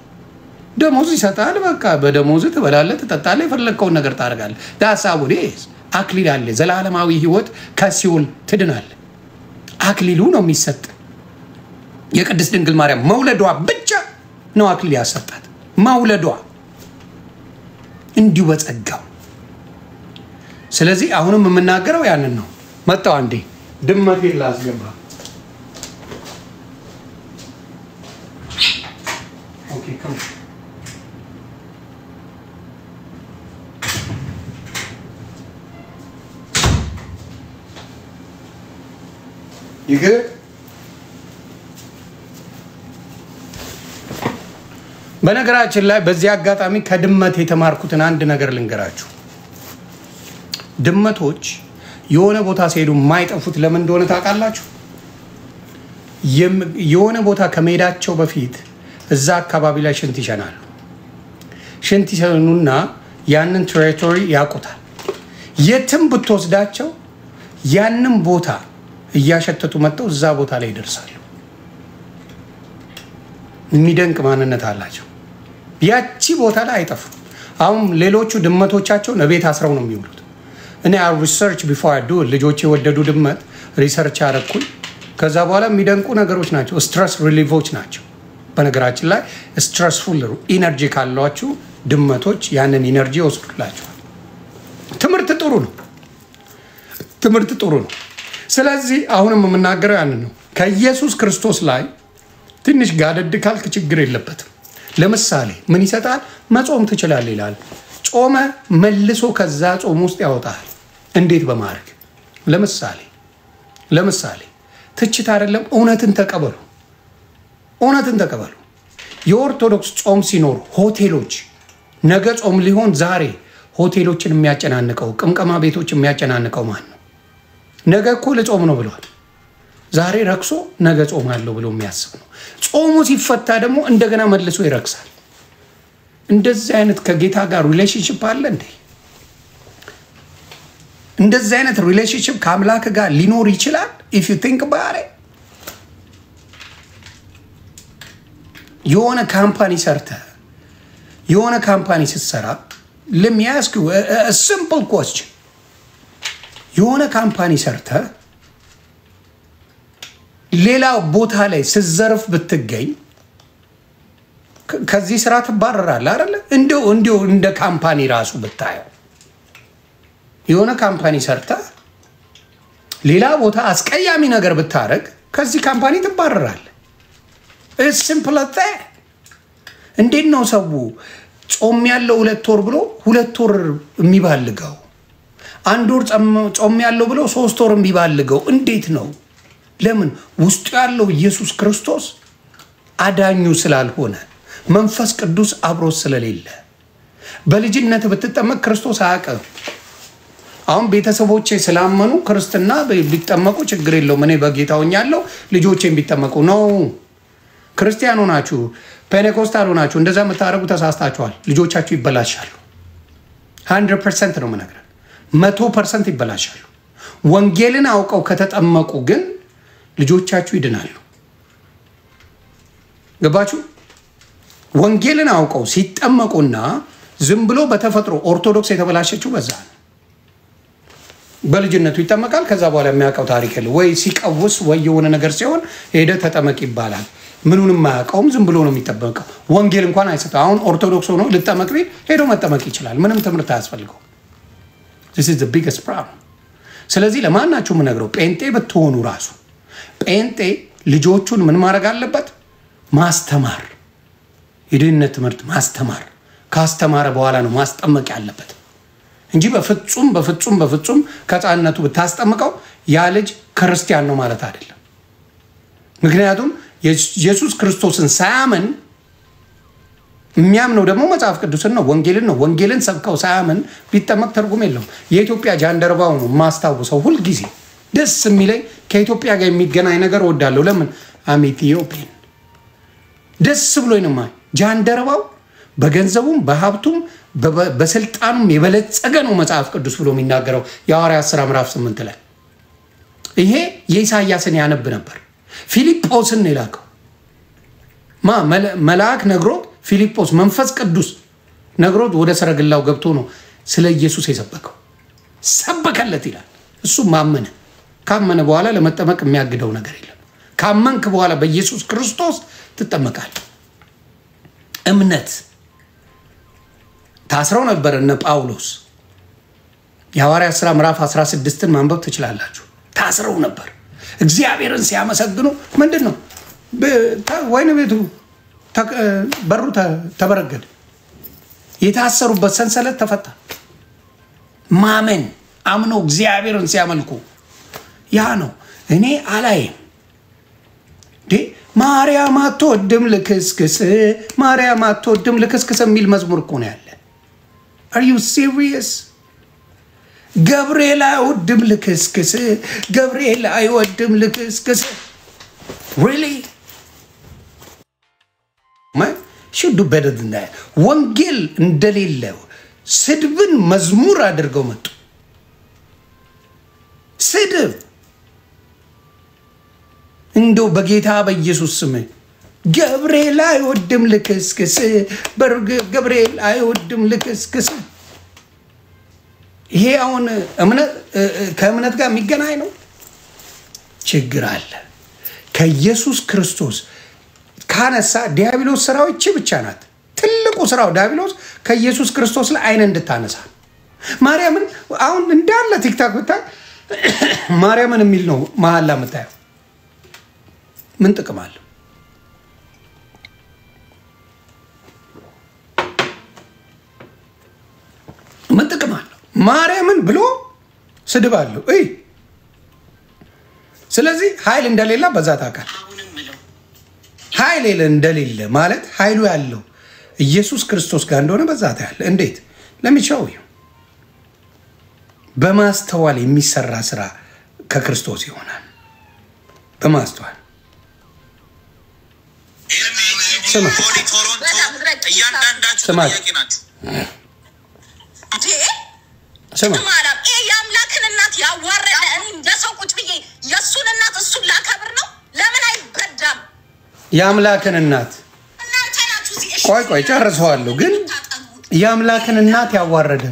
ደሞዝ ይሰጣል። በቃ በደሞዝ ትበላለህ፣ ትጠጣለህ፣ የፈለግከውን ነገር ታደርጋለህ። ዳሳቡ አክሊል አለ። ዘላለማዊ ህይወት ከሲኦል ትድናለህ። አክሊሉ ነው የሚሰጥ። የቅድስት ድንግል ማርያም መውለዷ ብቻ ነው አክሊል ያሰጣት። መውለዷ እንዲሁ በጸጋው። ስለዚህ አሁንም የምናገረው ያንን ነው። መጣው አንዴ ድመቴን ላስገባ። ኦኬ ከም ይገ በነገራችን ላይ በዚህ አጋጣሚ ከድመት የተማርኩትን አንድ ነገር ልንገራችሁ። ድመቶች የሆነ ቦታ ሲሄዱ የማይጠፉት ለምን እንደሆነ ታውቃላችሁ? የሆነ ቦታ ከመሄዳቸው በፊት እዛ አካባቢ ላይ ሽንት ይሸናሉ። ሽንት ይሰኑና ያንን ቴሪቶሪ ያውቁታል። የትም ብትወስዳቸው ያንን ቦታ እያሸተቱ መጥተው እዛ ቦታ ላይ ይደርሳሉ። የሚደንቅ ማንነት አላቸው። ያቺ ቦታ ላይ አይጠፉም። አሁን ሌሎቹ ድመቶቻቸው ለቤት አስረው ነው የሚውሉት። እኔ ሪሰርች ቢፎር አይ ዱ ልጆች የወደዱ ድመት ሪሰርች አረኩኝ። ከዛ በኋላ የሚደንቁ ነገሮች ናቸው። ስትረስ ሪሊቮች ናቸው። በነገራችን ላይ ስትረስፉል ኢነርጂ ካሏችሁ ድመቶች ያንን ኢነርጂ ይወስዱላችኋል። ትምህርት ጥሩ ነው። ትምህርት ጥሩ ነው። ስለዚህ አሁንም የምናገረው ያንን ነው። ከኢየሱስ ክርስቶስ ላይ ትንሽ ጋደድ ካልክ ችግር የለበትም። ለምሳሌ ምን ይሰጣል? መጾም ትችላለህ ይላል። ጾመ መልሶ ከዛ ጾም ውስጥ ያወጣል። እንዴት በማድረግ ለምሳሌ ትችት አይደለም፣ እውነትን ተቀበሉ። እውነትን ተቀበሉ። የኦርቶዶክስ ጾም ሲኖር ሆቴሎች ነገ ጾም ሊሆን ዛሬ ሆቴሎችን የሚያጨናንቀው ቅምቀማ ቤቶች የሚያጨናንቀው ማን ነው? ነገ እኮ ለጾም ነው ብሏል። ዛሬ ረክሶ ነገ ጾም አለው ብሎ የሚያስብ ነው። ጾሙ ሲፈታ ደግሞ እንደገና መልሶ ይረክሳል። እንደዚህ አይነት ከጌታ ጋር ሪሌሽንሺፕ አለ እንዴ? እንደዚህ አይነት ሪሌሽንሺፕ ከአምላክ ጋር ሊኖር ይችላል? if you think about it የሆነ ካምፓኒ ሰርተ የሆነ ካምፓኒ ስትሰራ let me ask you a simple question የሆነ ካምፓኒ ሰርተ ሌላ ቦታ ላይ ስትዘርፍ ብትገኝ ከዚህ ስራ ትባረራለህ አይደል? እንዴው እንደ ካምፓኒ ራሱ ብታየው የሆነ ካምፓኒ ሰርተ ሌላ ቦታ አስቀያሚ ነገር ብታረግ ከዚህ ካምፓኒ ትባረራለህ። it's simple as that። እንዴት ነው ሰው ጾም ያለው 2 ወር ብሎ 2 ወር የሚባልገው? 1 ወር ጾም ያለው ብሎ 3 ወር የሚባልገው እንዴት ነው? ለምን? ውስጡ ያለው ኢየሱስ ክርስቶስ አዳኙ ስላልሆነ መንፈስ ቅዱስ አብሮ ስለሌለ። በልጅነት ብትጠመቅ ክርስቶስ አያውቅም። አሁን ቤተሰቦቼ ስላመኑ ክርስትና ቢጠመቁ ችግር የለውም እኔ በጌታ ሆኛለሁ ልጆቼን ቢጠመቁ ነው። ክርስቲያኖ ናችሁ ፔንቴኮስታል ናችሁ እንደዛ መታረጉ ተሳስታችኋል። ልጆቻችሁ ይበላሻሉ። 100% ነው የምነግርህ። 100% ይበላሻሉ። ወንጌልን አውቀው ከተጠመቁ ግን ልጆቻችሁ ይድናሉ። ገባችሁ? ወንጌልን አውቀው ሲጠመቁና ዝም ብሎ በተፈጥሮ ኦርቶዶክስ የተበላሸችው በዛ ነው። በልጅነቱ ይጠመቃል። ከዛ በኋላ የሚያውቀው ታሪክ የለ ወይ ሲቀውስ ወይ የሆነ ነገር ሲሆን ሄደ ተጠመቅ ይባላል። ምኑንም ማያውቀውም ዝም ብሎ ነው የሚጠመቀው። ወንጌል እንኳን አይሰጠው። አሁን ኦርቶዶክስ ሆኖ ልጠመቅ ቢል ሄዶ መጠመቅ ይችላል። ምንም ትምህርት አያስፈልገው። this is the biggest problem። ስለዚህ ለማናችሁ የምነግረው ጴንጤ ብትሆኑ ራሱ ጴንጤ ልጆቹን ምን ማድረግ አለበት? ማስተማር። የድህነት ትምህርት ማስተማር። ካስተማረ በኋላ ነው ማስጠመቅ ያለበት እንጂ በፍጹም ከጻነቱ ብታስጠምቀው ያ ልጅ ክርስቲያን ነው ማለት አይደለም። ምክንያቱም ኢየሱስ ክርስቶስን ሳያምን የሚያምነው ደግሞ መጽሐፍ ቅዱስን ነው፣ ወንጌልን ነው። ወንጌልን ሰብከው ሳያምን ቢጠመቅ ትርጉም የለውም። የኢትዮጵያ ጃንደረባው ነው ማስታወሰው ሁሉ ጊዜ ደስ የሚለኝ ከኢትዮጵያ ጋር የሚገናኝ ነገር ወዳለው። ለምን? አም ኢትዮጵያን ደስ ብሎኝ ነው ማለት ጃንደረባው በገንዘቡም በሀብቱም በስልጣኑም የበለጸገ ነው መጽሐፍ ቅዱስ ብሎ የሚናገረው የሐዋርያት ሥራ ምዕራፍ 8 ላይ። ይሄ የኢሳያስን ያነብ ነበር። ፊልጶስን ይላከው መልአክ ነግሮት ፊልጶስ መንፈስ ቅዱስ ነግሮት ወደ ሰረግላው ገብቶ ነው ስለ ኢየሱስ የሰበከው። ሰበከለት ይላል። እሱ ማመነ። ካመነ በኋላ ለመጠመቅ የሚያግደው ነገር የለም። ካመንክ በኋላ በኢየሱስ ክርስቶስ ትጠመቃለህ። እምነት ታስረው ነበር እነ ጳውሎስ። የሐዋርያት ሥራ ምዕራፍ 16ን ማንበብ ትችላላችሁ። ታስረው ነበር። እግዚአብሔርን ሲያመሰግኑ ምንድነው? ወይን ቤቱ በሩ ተበረገደ። የታሰሩበት ሰንሰለት ተፈታ። ማመን አምኖ እግዚአብሔርን ሲያመልኩ ያ ነው። እኔ አላይም ማርያም አትወድም ልክስክስ ማርያም አትወድም ልክስክስ የሚል መዝሙር እኮ ነው ያለ። are you serious? ገብርኤል አይወድም ልክስክስ ገብርኤል አይወድም ልክስክስ really? should do better than that ወንጌል እንደሌለው ስድብን መዝሙር አድርገው መጡ ስድብ እንደው በጌታ በኢየሱስ ስም ገብርኤል አይወድም ልክስክስ ገብርኤል አይወድም ልክስክስ ይሄ አሁን ከእምነት ጋር የሚገናኝ ነው ችግር አለ ከኢየሱስ ክርስቶስ ካነሳ ዲያብሎስ ስራው እቺ ብቻ ናት ትልቁ ስራው ዲያብሎስ ከኢየሱስ ክርስቶስ ላይ አይነ እንድታነሳ ማርያምን አሁን እንዳለ ቲክታክ ብታይ ማርያምን የሚል ነው መሐላ መታየው ምን ጥቅም አለ ምን ጥቅም አለ ማርያምን ብሎ ስድብ አለው ስለዚህ ኃይል እንደሌለ በዛ ታውቃለህ ኃይል እንደሌለ ማለት ኃይሉ ያለው ኢየሱስ ክርስቶስ ጋር እንደሆነ በዛ ታያለህ እንዴት ለሚቻው በማስተዋል የሚሰራ ስራ ከክርስቶስ ይሆናል በማስተዋል ስማ ማራም የአምላክን እናት ያዋረደ እኔ እንደሰው ቁጭ ብዬ የሱን እናት እሱን ላከብር ነው ለምን አይበዳም የአምላክን እናት ቆይ ጨርሰዋለሁ ግን የአምላክን እናት ያዋረደ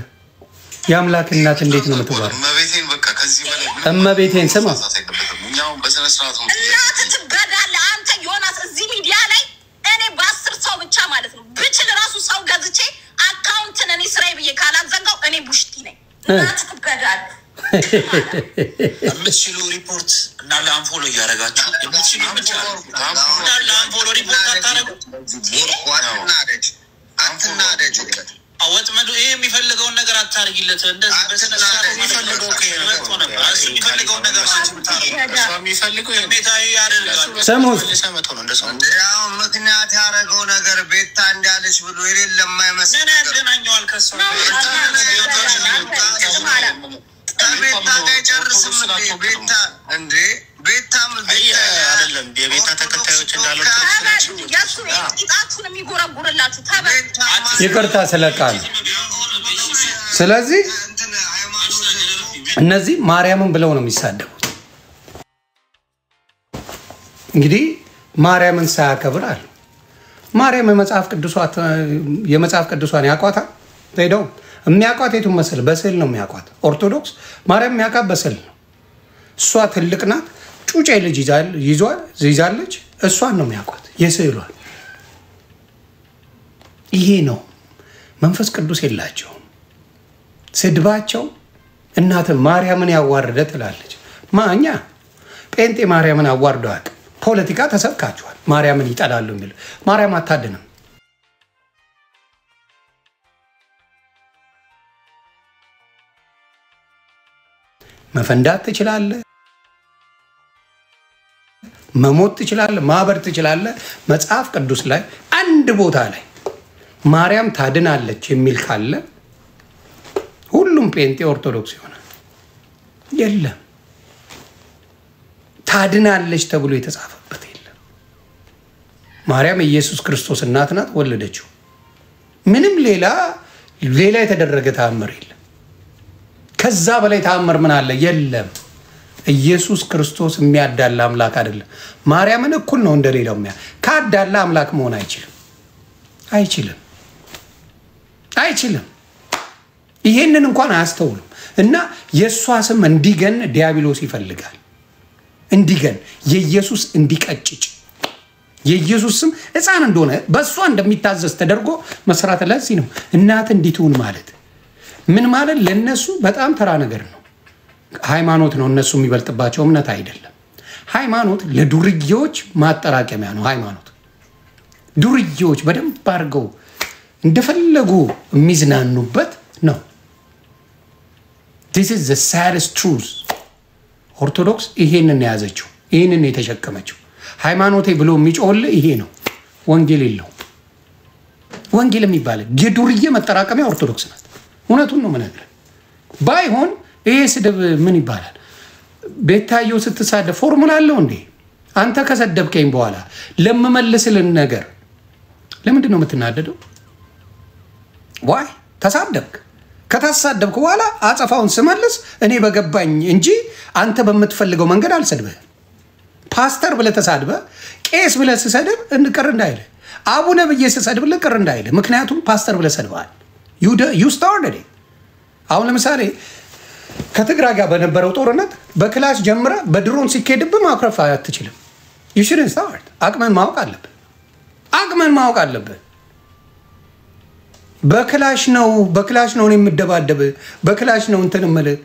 የአምላክን እናት እንዴት ነው የምትዋረድ እመቤቴን በቃ ከዚህ በላይ እመቤቴን ስማ እኛው በሰነ ስርዓት ነው እናት ትበዳለህ አንተ ዮናስ እዚህ ሚዲያ ላይ እኔ በ10 ሰው ብቻ ማለት ነው ብችል ራሱ ሰው ገዝቼ አካውንትን እኔ ስራዬ ብዬ ካላዘጋው እኔ ቡሽቲ ነኝ እናት ትበዳለህ የምትችሉ ሪፖርት እና ለአንፎሎ እያደረጋችሁ የምትችሉ ብቻ እና ለአንፎሎ ሪፖርት አታረጉ አትናደጅ አወጥመዱ ይሄ የሚፈልገውን ነገር አታርጊለት እንደዚህ በስነስርዓት የሚፈልገው የሚፈልገውን ነገር የሚፈልገው ቤታዊ ያደርጋል ሰሙስ ያው ምክንያት ያደረገው ነገር ቤታ እንዳለች ብሎ የሌለ የማይመስል ነገር ያገናኘዋል ከሷ ቤታ አይጨርስም ቤታ እንዴ ቤታም አይደለም የቤታ ተከታዮች እንዳሉት ያሱ ኢጣቱን የሚጎረጉርላችሁ ታበታ ይቅርታ ስለቃል ስለዚህ እነዚህ ማርያምን ብለው ነው የሚሳደቡት እንግዲህ ማርያምን ሳያከብር አለ ማርያም የመጽሐፍ ቅዱሷን ያቋታ ታይደው የሚያቋት የቱን መስል በስዕል ነው የሚያቋት ኦርቶዶክስ ማርያም የሚያቋት በስዕል ነው እሷ ትልቅ ናት ጩጬ ልጅ ይዛለች እሷን ነው የሚያቋት የስዕሏን ይሄ ነው መንፈስ ቅዱስ የላቸውም ስድባቸው እናት ማርያምን ያዋረደ ትላለች ማኛ ጴንጤ ማርያምን አዋርደው ፖለቲካ ተሰብካቸዋል ማርያምን ይጠላሉ የሚል ማርያም አታድንም መፈንዳት ትችላለህ መሞት ትችላለህ ማበር ትችላለህ መጽሐፍ ቅዱስ ላይ አንድ ቦታ ላይ ማርያም ታድናለች የሚል ካለ ሁሉም ጴንጤ ኦርቶዶክስ ይሆናል የለም ታድናለች ተብሎ የተጻፈበት የለም ማርያም ኢየሱስ ክርስቶስ እናት ናት ወለደችው ምንም ሌላ የተደረገ ተአምር የለም ከዛ በላይ ተአምር ምን አለ የለም ኢየሱስ ክርስቶስ የሚያዳላ አምላክ አይደለም ማርያምን እኩል ነው እንደሌላው ካዳላ አምላክ መሆን አይችልም ይሄንን እንኳን አያስተውሉም እና የሷ ስም እንዲገን ዲያብሎስ ይፈልጋል እንዲገን የኢየሱስ እንዲቀጭጭ የኢየሱስ ስም ሕፃን እንደሆነ በሷ እንደሚታዘዝ ተደርጎ መስራት ለዚህ ነው እናት እንዲትውን ማለት ምን ማለት ለነሱ በጣም ተራ ነገር ነው ሃይማኖት ነው እነሱ የሚበልጥባቸው እምነት አይደለም ሃይማኖት ለዱርዬዎች ማጠራቀሚያ ነው ሃይማኖት ዱርዬዎች በደንብ አድርገው እንደፈለጉ የሚዝናኑበት ነው this is the saddest truth ኦርቶዶክስ ይሄንን ያዘችው ይሄንን የተሸከመችው ሃይማኖቴ ብሎ የሚጮል ይሄ ነው ወንጌል የለው ወንጌል የሚባል የዱርዬ መጠራቀሚያ ኦርቶዶክስ ናት እውነቱን ነው መነግርህ ባይሆን ይሄ ስድብ ምን ይባላል ቤታየው ስትሳደብ ፎርሙላ አለው እንዴ አንተ ከሰደብከኝ በኋላ ለምመልስልን ነገር ለምንድን ነው የምትናደደው? ዋይ ተሳደብክ። ከተሳደብክ በኋላ አጸፋውን ስመልስ እኔ በገባኝ እንጂ አንተ በምትፈልገው መንገድ አልሰድብህ። ፓስተር ብለህ ተሳድበህ ቄስ ብለህ ስሰድብ እንቅር እንዳይል፣ አቡነ ብዬ ስሰድብ ልቅር እንዳይል። ምክንያቱም ፓስተር ብለህ ሰድበሃል። ዩ ስታርትድ። አሁን ለምሳሌ ከትግራይ ጋር በነበረው ጦርነት በክላሽ ጀምረ በድሮን ሲኬድብህ ማኩረፍ አትችልም። ዩ ሽድንት ስታርት። አቅመን ማወቅ አለብህ። አቅመን ማወቅ አለብህ። በክላሽ ነው የምደባደብ፣ በክላሽ ነው እንትን እምልህ።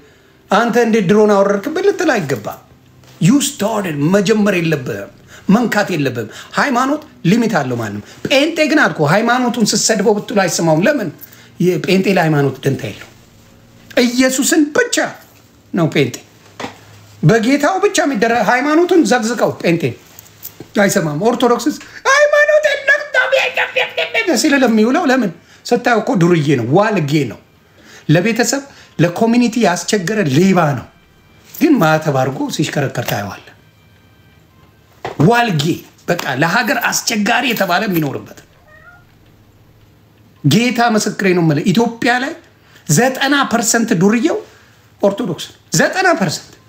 አንተ እንዴት ድሮን አወረድክብህ ልትል አይገባም። ዩ ስታርትድ። መጀመር የለብህም፣ መንካት የለብህም። ሃይማኖት ሊሚት አለው ማንም። ጴንጤ ግን አልኩ ሃይማኖቱን ስትሰድበው ብትሉ አይሰማውም። ለምን? ጴንጤ ለሃይማኖት ደንታ የለው። ኢየሱስን ብቻ ነው ጴንጤ፣ በጌታው ብቻ የሚደረግ ሃይማኖቱን ዘግዝቀው ጴንጤ አይሰማም። ኦርቶዶክስስ ሃይማኖት ሲል ለሚውለው ለምን ስታየው እኮ ዱርዬ ነው፣ ዋልጌ ነው፣ ለቤተሰብ ለኮሚኒቲ ያስቸገረ ሌባ ነው። ግን ማተብ አድርጎ ሲሽከረከር ታየዋል። ዋልጌ በቃ ለሀገር አስቸጋሪ የተባለ የሚኖርበት ጌታ ምስክሬ ነው የምልህ። ኢትዮጵያ ላይ 90% ዱርዬው ኦርቶዶክስ ነው። 90%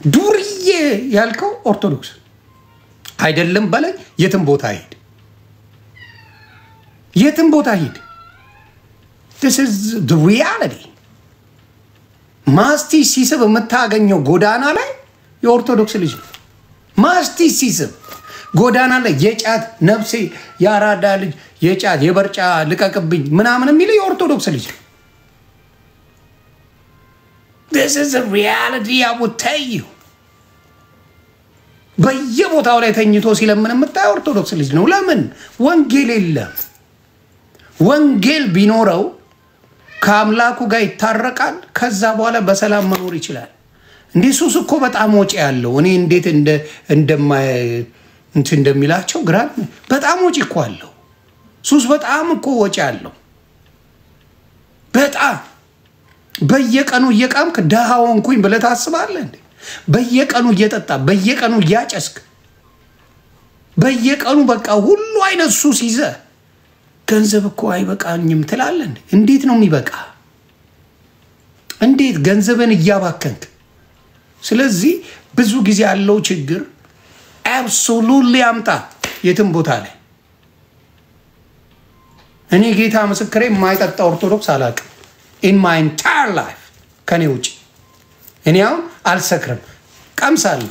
ዱርዬ ያልከው ኦርቶዶክስ አይደለም በላይ። የትም ቦታ ሂድ፣ የትም ቦታ ሂድ። this is the reality። ማስቲ ሲስብ የምታገኘው ጎዳና ላይ የኦርቶዶክስ ልጅ ነው። ማስቲ ሲስብ ጎዳና ላይ የጫት ነፍሴ ያራዳ ልጅ የጫት የበርጫ ልቀቅብኝ ምናምን የሚል የኦርቶዶክስ ልጅ ነው። this is a reality I would tell you። በየቦታው ላይ ተኝቶ ሲለምን የምታየው ኦርቶዶክስ ልጅ ነው። ለምን? ወንጌል የለም። ወንጌል ቢኖረው ከአምላኩ ጋር ይታረቃል። ከዛ በኋላ በሰላም መኖር ይችላል። እንዴ ሱስ እኮ በጣም ወጪ ያለው እኔ እንዴት እንደሚላቸው ግራ በጣም ወጪ እኮ አለው ሱስ። በጣም እኮ ወጪ አለው በጣም። በየቀኑ እየቃምክ ደሃ ሆንኩኝ ብለህ ታስባለህ እንዴ? በየቀኑ እየጠጣ በየቀኑ እያጨስክ በየቀኑ በቃ ሁሉ አይነት ሱስ ይዘህ ገንዘብ እኮ አይበቃኝም ትላለህ እንዴ? እንዴት ነው የሚበቃ? እንዴት ገንዘብን እያባከንክ? ስለዚህ ብዙ ጊዜ ያለው ችግር አብሶሉትሊ አምጣ የትም ቦታ ላይ። እኔ ጌታ ምስክሬ የማይጠጣ ኦርቶዶክስ አላውቅም in my entire life ከኔ ውጪ። እኔ አሁን አልሰክርም፣ ቀምሳለሁ።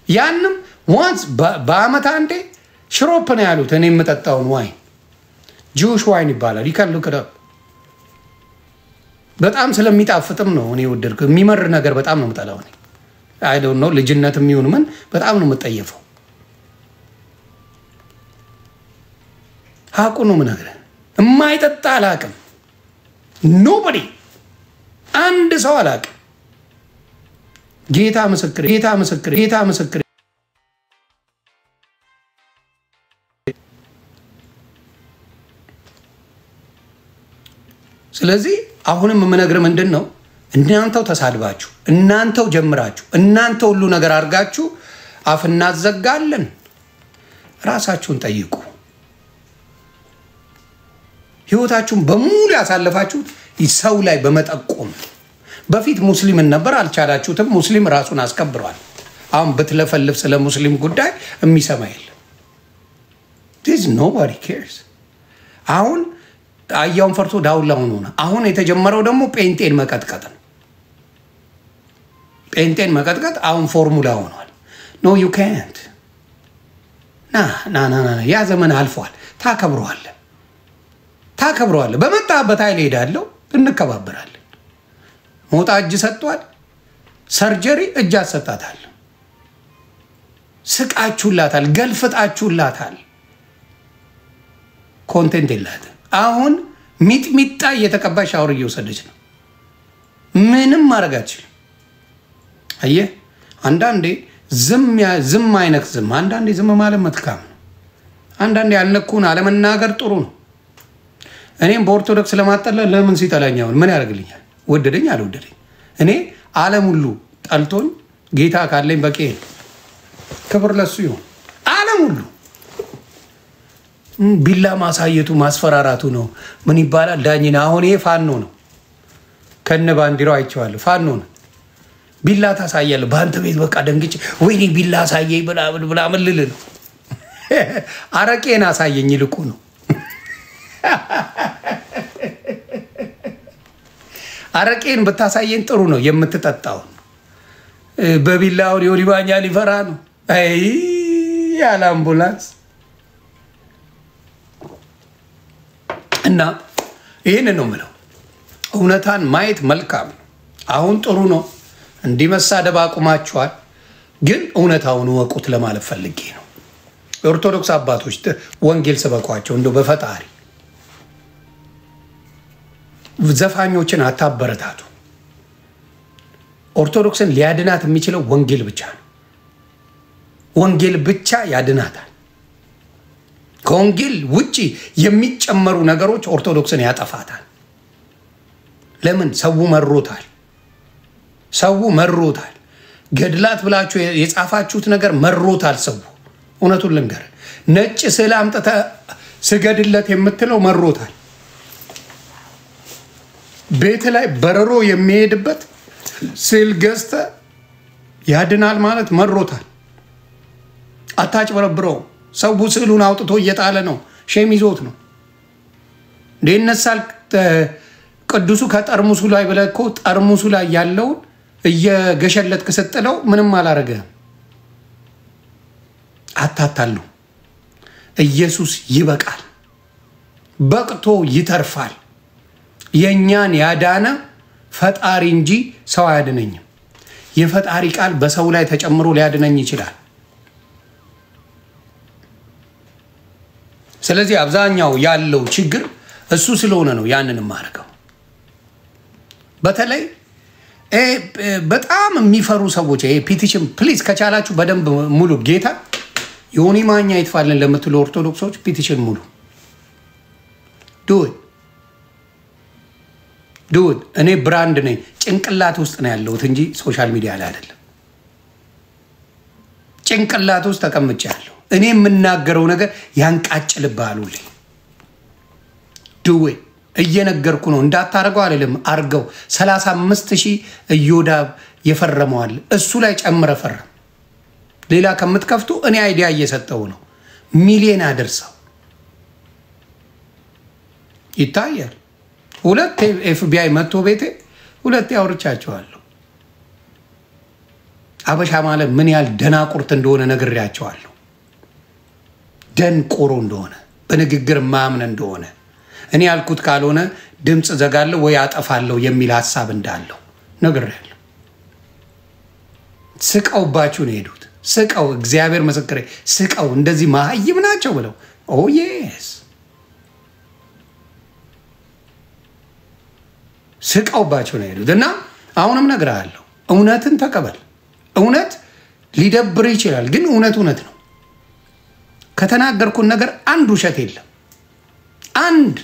ያንም once በአመት አንዴ ሽሮፕ ነው ያሉት እኔ የምጠጣውን ዋይን ጁሽ ዋይን ይባላል። you can look it up። በጣም ስለሚጣፍጥም ነው እኔ ወደድኩ። የሚመር ነገር በጣም ነው የምጠላው እኔ። I don't know ልጅነት የሚሆን ምን በጣም ነው የምጠየፈው። ሀቁ ነው የምነግርህ። የማይጠጣ አላውቅም። nobody አንድ ሰው አላውቅም። ጌታ ምስክር፣ ጌታ ምስክር፣ ጌታ ምስክር። ስለዚህ አሁንም የምነግርህ ምንድን ነው፣ እናንተው ተሳድባችሁ፣ እናንተው ጀምራችሁ፣ እናንተው ሁሉ ነገር አድርጋችሁ አፍ እናዘጋለን። ራሳችሁን ጠይቁ። ህይወታችሁን በሙሉ ያሳለፋችሁት ሰው ላይ በመጠቆም። በፊት ሙስሊምን ነበር፣ አልቻላችሁትም። ሙስሊም ራሱን አስከብሯል። አሁን ብትለፈልፍ ስለ ሙስሊም ጉዳይ የሚሰማ የለም። this nobody cares። አሁን አያውን ፈርቶ ዳውላውን ሆነ። አሁን የተጀመረው ደግሞ ጴንጤን መቀጥቀጥ ነው። ጴንጤን መቀጥቀጥ አሁን ፎርሙላ ሆኗል። no you can't። ና ያ ዘመን አልፏል። ታከብረዋለህ፣ ታከብረዋለህ። በመጣበት ኃይል ሄዳለሁ፣ እንከባበራለን። ሞጣ እጅ ሰጥቷል፣ ሰርጀሪ እጅ አሰጣታል። ስቃችሁላታል፣ ገልፍጣችሁላታል። ኮንቴንት የላትም። አሁን ሚጥሚጣ እየተቀባሽ ሻወር እየወሰደች ነው። ምንም ማድረግ አትችልም። አየህ፣ አንዳንዴ ዝም አይነት ዝም፣ አንዳንዴ ዝም ማለት መትካም ነው። አንዳንዴ ያልነኩን አለመናገር ጥሩ ነው። እኔም በኦርቶዶክስ ለማጠላ ለምን ሲጠላኛውን ምን ያደርግልኛል? ወደደኝ አልወደደኝ እኔ ዓለም ሁሉ ጠልቶኝ ጌታ ካለኝ በቂ ክብር ለሱ ይሁን። ዓለም ሁሉ ቢላ ማሳየቱ ማስፈራራቱ ነው ምን ይባላል ዳኝና አሁን ይሄ ፋኖ ነው ከነ ባንዲራው አይቼዋለሁ ፋኖ ነው ቢላ ታሳያለህ በአንተ ቤት በቃ ደንግጬ ወይኔ ቢላ አሳየኝ ብላ ምልል ነው አረቄን አሳየኝ ይልቁ ነው አረቄን ብታሳየኝ ጥሩ ነው የምትጠጣው በቢላው ዮሪባኛ ሊፈራ ነው አይ ያለ አምቡላንስ እና ይሄን ነው ማለት እውነታን ማየት መልካም አሁን ጥሩ ነው እንዲመሳደብ አቁማችኋል ግን እውነታውን ወቁት ለማለት ፈልጌ ነው ኦርቶዶክስ አባቶች ወንጌል ሰበኳቸው እንደው በፈጣሪ ዘፋኞችን አታበረታቱ ኦርቶዶክስን ሊያድናት የሚችለው ወንጌል ብቻ ነው ወንጌል ብቻ ያድናታል ከወንጌል ውጪ የሚጨመሩ ነገሮች ኦርቶዶክስን ያጠፋታል ለምን ሰው መሮታል ገድላት ብላችሁ የጻፋችሁት ነገር መሮታል ሰው እውነቱን ልንገር ነጭ ስዕል አምጥተ ስገድለት የምትለው መሮታል ቤት ላይ በረሮ የሚሄድበት ስዕል ገዝተ ያድናል ማለት መሮታል አታጭበረብረው ሰው ስዕሉን አውጥቶ እየጣለ ነው ሼም ይዞት ነው ለነሳል ቅዱሱ ከጠርሙሱ ላይ ብለኮ ጠርሙሱ ላይ ያለው እየገሸለት ከሰጠለው ምንም አላረገ አታታሉ ኢየሱስ ይበቃል በቅቶ ይተርፋል የኛን ያዳነ ፈጣሪ እንጂ ሰው አያድነኝም የፈጣሪ ቃል በሰው ላይ ተጨምሮ ሊያድነኝ ይችላል ስለዚህ አብዛኛው ያለው ችግር እሱ ስለሆነ ነው ያንንም ማረጋው በተለይ በጣም የሚፈሩ ሰዎች ፒቲሽን ፕሊዝ ከቻላችሁ በደንብ ሙሉ ጌታ ዮኒ ማኛ ይጥፋልን ለምትሉ ኦርቶዶክሶች ፒቲሽን ሙሉ ዱድ እኔ ብራንድ ነኝ ጭንቅላት ውስጥ ነው ያለሁት እንጂ ሶሻል ሚዲያ ላይ አይደለም ጭንቅላት ውስጥ ተቀምጫለሁ እኔ የምናገረው ነገር ያንቃጭልባሉልኝ ዱዌ እየነገርኩ ነው እንዳታረጋው አይደለም አርገው 35000 እዮዳብ የፈረመዋል እሱ ላይ ጨምረ ፈረም ሌላ ከምትከፍቱ እኔ አይዲያ እየሰጠው ነው ሚሊዮን አደርሰው ይታያል ሁለት ኤፍቢአይ መጥቶ ቤቴ ሁለት ያወርቻቸዋለሁ አበሻ ማለት ምን ያህል ደናቁርት እንደሆነ ነግሬያቸዋለሁ ደንቆሮ እንደሆነ በንግግር ማምነ እንደሆነ እኔ ያልኩት ካልሆነ ድምጽ ዘጋለሁ ወይ አጠፋለሁ የሚል ሐሳብ እንዳለው ነግሬያለሁ ስቀውባችሁ ነው ሄዱት ስቀው እግዚአብሔር መስክሬ ስቀው እንደዚህ ማህይም ናቸው ብለው ኦ የስ ስቀውባችሁ ነው ሄዱት እና አሁንም ነግራለሁ እውነትን ተቀበል እውነት ሊደብር ይችላል ግን እውነት ነው ከተናገርኩን ነገር አንድ ውሸት የለም አንድ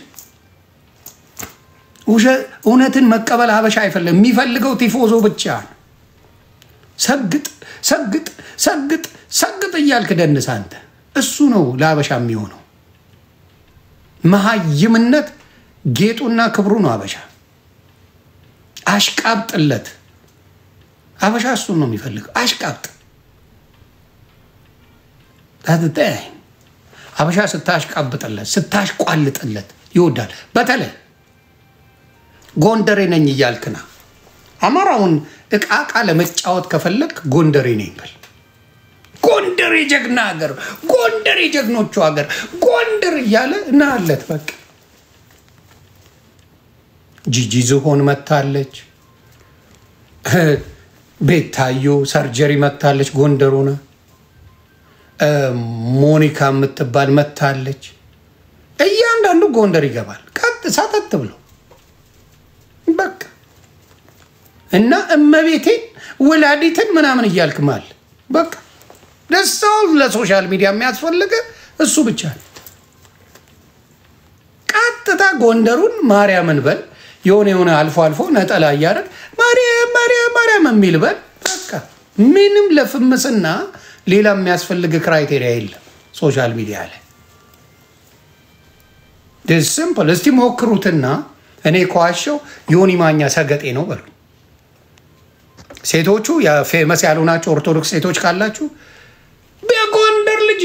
እውነትን መቀበል ሀበሻ አይፈልም የሚፈልገው ቲፎዞ ብቻ ነው ሰግጥ እያልክ ደንስ አንተ እሱ ነው ለሀበሻ የሚሆነው መሃይምነት ጌጡና ክብሩ ነው ሀበሻ አሽቃብጥለት ሀበሻ እሱ ነው የሚፈልገው አሽቃብጥ ታድታይ ሀበሻ ስታሽቃብጥለት ስታሽቋልጥለት ይወዳል በተለይ ጎንደሬ ነኝ እያልክና አማራውን እቃቃ ለመጫወት ከፈለክ ጎንደሬ ነኝ በል ጎንደሬ ጀግና ሀገር ጎንደሬ ጀግኖቹ ሀገር ጎንደር እያለ እናለት በቃ ጂጂ ዝሆን መታለች ቤታዮ ሰርጀሪ መታለች ጎንደሩና ሞኒካ የምትባል መታለች እያንዳንዱ ጎንደር ይገባል ቀጥ ሳተት ብሎ በቃ እና እመቤቴ ወላዲትን ምናምን እያልክ ማል በቃ ደስታው ለሶሻል ሚዲያ የሚያስፈልገ እሱ ብቻ ነው ቀጥታ ጎንደሩን ማርያምን በል የሆነ አልፎ ነጠላ ያረግ ማርያም የሚል በል በቃ ምንም ለፍምስና ሌላ የሚያስፈልግ ክራይቴሪያ የለም ሶሻል ሚዲያ ላይ this simple እስቲ ሞክሩትና እኔ ኳሻው ዮኒ ማኛ ሰገጤ ነው በሉ ሴቶቹ የፌመስ ያሉናቸው ኦርቶዶክስ ሴቶች ካላችሁ በጎንደር ልጅ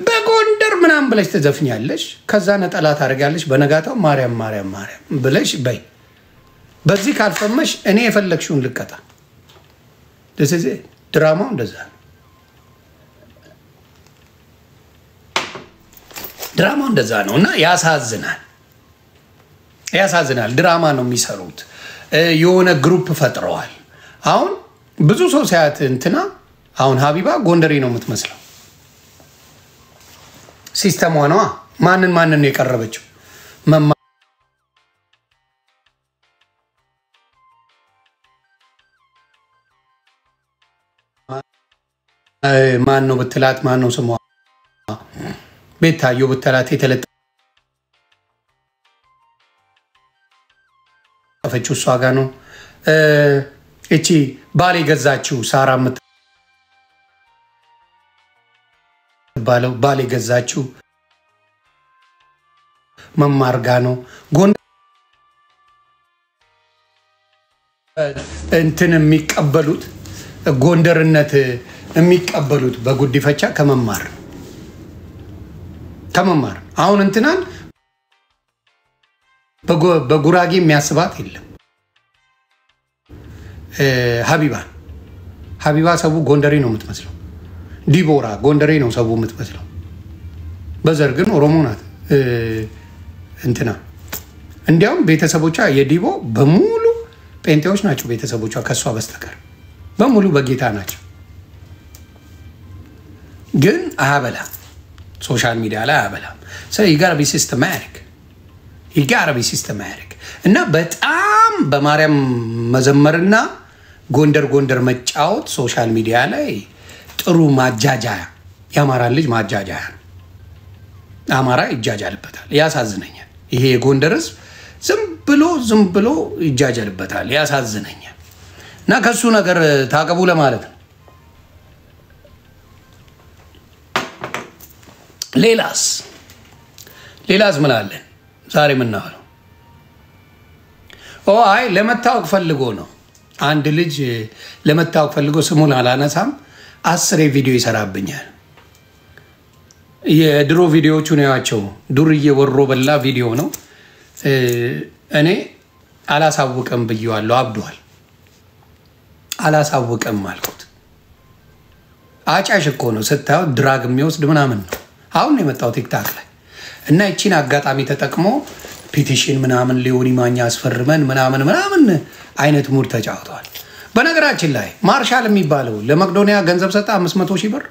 በጎንደር ምናም ብለሽ ተዘፍኛለሽ ከዛ ነጠላ ታረጋለሽ በነጋታው ማርያም ማርያም ማርያም ብለሽ በይ በዚህ ካልፈመሽ እኔ የፈለክሽውን ልቀጣ ስለዚህ ድራማው እንደዛ ድራማው እንደዛ ነውና ያሳዝናል ድራማ ነው የሚሰሩት የሆነ ግሩፕ ፈጥረዋል አሁን ብዙ ሰው ሲያት እንትና አሁን ሀቢባ ጎንደሬ ነው የምትመስለው ሲስተም ሆነዋ ማንን የቀረበችው ማን ነው ብትላት ማን ነው ስሟ ቤታዮ ብትላት የተለጠፈችው እሷ ጋር ነው እቺ ባሌ ገዛችው ሳራ የምትባለው ባሌ ገዛችው መማር ጋ ነው እንትን የሚቀበሉት ጎንደርነት የሚቀበሉት በጉዲፈቻ ከመማር አሁን እንትናን በጉራጌ የሚያስባት የለም ሀቢባ ሰው ጎንደሬ ነው የምትመስለው ዲቦራ ጎንደሬ ነው ሰው የምትመስለው በዘር ግን ኦሮሞ ናት እንትና እንዲያውም ቤተሰቦቿ የዲቦ በሙሉ ጴንጤዎች ናቸው ቤተሰቦቿ ከሷ በስተቀር በሙሉ በጌታ ናቸው ግን አበላ ሶሻል ሚዲያ ላይ አበላ so you got to be systematic እና በጣም በማርያም መዘመርና ጎንደር መጫወት ሶሻል ሚዲያ ላይ ጥሩ ማጃጃያ ያማራ ልጅ ማጃጃያ አማራ ይጃጃልበታል ያሳዝነኛል ይሄ የጎንደርስ ዝም ብሎ ይጃጃልበታል ያሳዝነኛል እና ከሱ ነገር ታቀቡ ለማለት ነው ሌላስ ምን አለ ዛሬ ምን ነው አይ ለመታወቅ ፈልጎ ነው አንድ ልጅ ለመታወቅ ፈልጎ ስሙን አላነሳም 10 ቪዲዮ ይሰራብኛል የድሮ ቪዲዮዎቹ ነው ያቸው ዱርዬ ወሮ በላ ቪዲዮ ነው እኔ አላሳውቅም ብየዋለሁ አብዷል አላሳውቅም አልኩት አጫሽ እኮ ነው ስታው ድራግ የሚወስድ ምናምን ነው አሁን የመጣው ቲክታክ ላይ እና እቺን አጋጣሚ ተጠቅሞ ፒቲሽን ምናምን ሊዮኒ ማኛ አስፈርመን ምናምን አይነት ሙድ ተጫውተዋል በነገራችን ላይ ማርሻል የሚባለው ለመቅዶኒያ ገንዘብ ሰጣ 500,000 ብር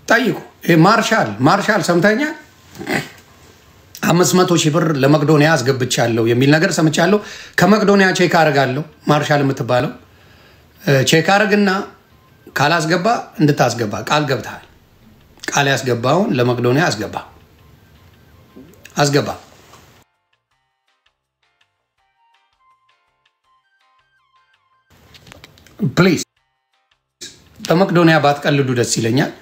ጠይቁ ይሄ ማርሻል ሰምተኛ 500,000 ብር ለመቅዶኒያ አስገብቻለሁ የሚል ነገር ሰምቻለሁ ከመቅዶኒያ ቼክ አርጋለሁ ማርሻል የምትባለው ቼክ አርግና ካላስገባ እንድታስገባ ቃል ገብታል ቃል ያስገባውን ለመቅዶኒያ አስገባ ፕሊዝ በመቅዶኒያ ባትቀልዱ ደስ ይለኛል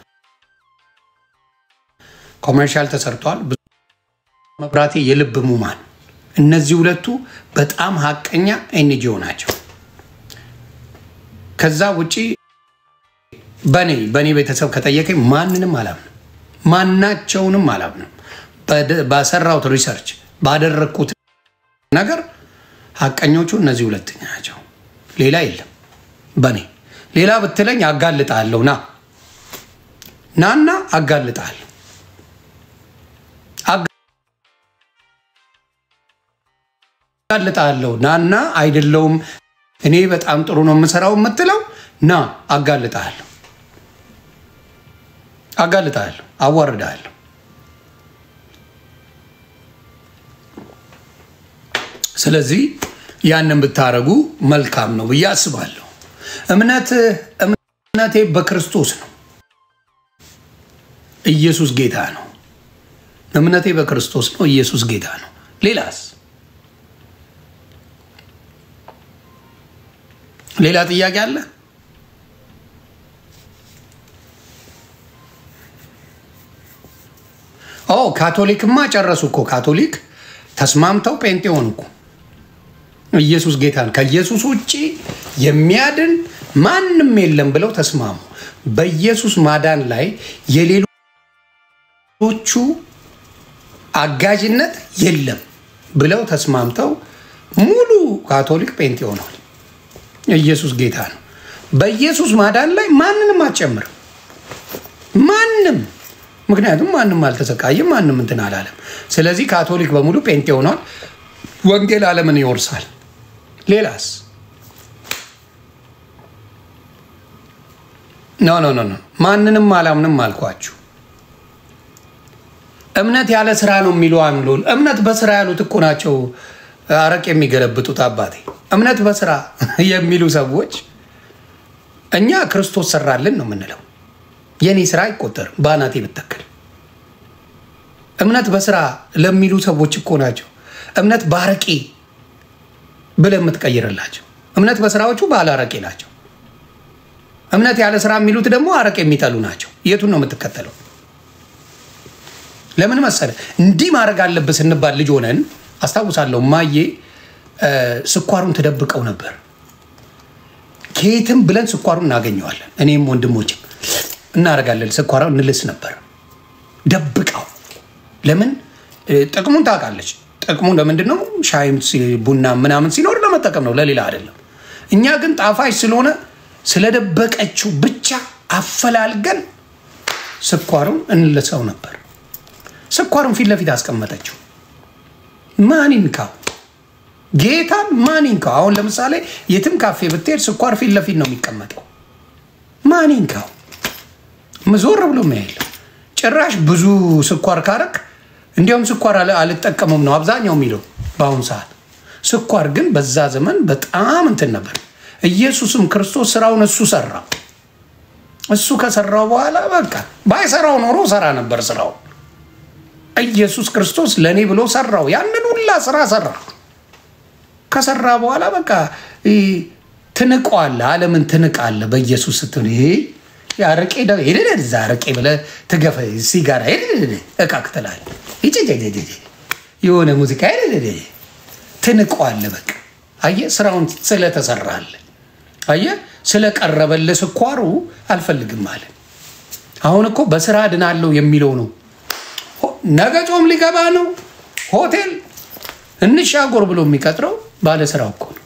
ኮመርሻል ተሰርቷል መብራቴ የልብ ሙማን እነዚህ ሁለቱ በጣም ሀቀኛ ኤንጂኦ ናቸው ከዛ ውጪ በኔ ቤተሰብ ከጠየቀኝ ማናቸውንም አላምንም ባሰራውት ሪሰርች ባደረኩት ነገር ሀቀኞቹ እነዚህ ሁለት ናቸው ሌላ የለም በኔ ሌላ ብትለኝ አጋልጣለሁ ናና አጋልጣለሁ ናና አይደለም እኔ በጣም ጥሩ ነው የምሰራው የምትለው ና አጋልጣለሁ አዋርዳለሁ ስለዚህ ያንን ብታረጉ መልካም ነው ብዬ አስባለሁ እምነቴ በክርስቶስ ነው ኢየሱስ ጌታ ነው እምነቴ በክርስቶስ ነው ኢየሱስ ጌታ ነው ሌላ ጥያቄ አለ ካቶሊክማ ጨረሱ እኮ ካቶሊክ ተስማምተው ጴንጤ ሆኑ እኮ ኢየሱስ ጌታን ከኢየሱስ ውጪ የሚያድን ማንም የለም ብለው ተስማሙ በኢየሱስ ማዳን ላይ የሌሎቹ አጋዥነት የለም ብለው ተስማምተው ሙሉ ካቶሊክ ጴንጤ ሆነዋል ኢየሱስ ጌታ ነው በኢየሱስ ማዳን ላይ ማንንም አጨምር ማንንም ምክንያቱም ማንንም አልተሰቃየም ማንንም እንትን አላለም ስለዚህ ካቶሊክ በሙሉ ጴንጤ ሆኗል ወንጌል ዓለምን ይወርሳል ሌላስ ኖ ማንንም አላምንም አልኳችሁ እምነት ያለ ስራ ነው የሚሉ አንሉል እምነት በስራ ያሉት እኮ ናቸው አረቅ የሚገለብጡት አባቴ እምነት በስራ የሚሉ ሰዎች እኛ ክርስቶስ ሰራልን ነው የምንለው የኔ ስራ አይቆጠርም ባናቴ ብትተከል እምነት በስራ ለሚሉ ሰዎች እኮ ናቸው እምነት ባረቂ ብለ የምትቀይርላቸው እምነት በስራዎቹ ባላረቂ ናቸው እምነት ያለ ስራ የሚሉት ደግሞ አረቅ የሚጠሉ ናቸው የቱን ነው የምትከተለው ለምን መሰለ እንዲህ ማድረግ አለበት እንባል ልጅ ሆነን አስታውሳለሁ ማዬ ስኳሩን ተደብቀው ነበር ከየትም ብለን ስኳሩን እናገኘዋለን እኔም ወንድሞችም እናረጋለን ስኳሩን እንልስ ነበር ደብቀው ለምን ጥቅሙን ታውቃለች ጥቅሙ ለምንድነው ሻይም ቡና ምናምን ሲኖር ለመጠቀም ነው ለሌላ አይደለም እኛ ግን ጣፋጭ ስለሆነ ስለደበቀችው ብቻ አፈላልገን ስኳሩን እንልሰው ነበር ስኳሩን ፊት ለፊት አስቀመጠችው ማንንካው ጌታ ማንንካው አሁን ለምሳሌ የትም ካፌ ብትሄድ ስኳር ፊት ለፊት ነው የሚቀመጠው ማንንካው መዞር ብሎ ማይል ጭራሽ ብዙ ስኳር ካረክ እንዲያውም ስኳር አልተጠቀመም ነው አብዛኛው የሚለው በአሁን ሰዓት ስኳር ግን በዛ ዘመን በጣም እንትን ነበር ኢየሱስም ክርስቶስ ስራውን እሱ ሰራ እሱ ከሰራው በኋላ በቃ ባይሰራው ኖሮ ሰራ ነበር ስራው ኢየሱስ ክርስቶስ ለኔ ብሎ ሰራው ያንን ሁላ ስራ ሰራ ከሰራ በኋላ በቃ ትንቋል ዓለምን ትንቃለ በኢየሱስ ስትል ያረቄ ዛረቄ ብለ ትገፈ ሲጋራ እቃክተላል ይጭጭጭጭ የሆነ ሙዚቃ ትንቋል በቃ አየ ስራውን ስለተሰራል አየ ስለቀረበለ ስኳሩ አልፈልግም ማለት አሁን እኮ በስራ ድናለው የሚለው ነው ነገ ጾም ሊገባ ነው ሆቴል እንሻጎር ብሎ የሚቀጥረው ባለ ስራው እኮ ነው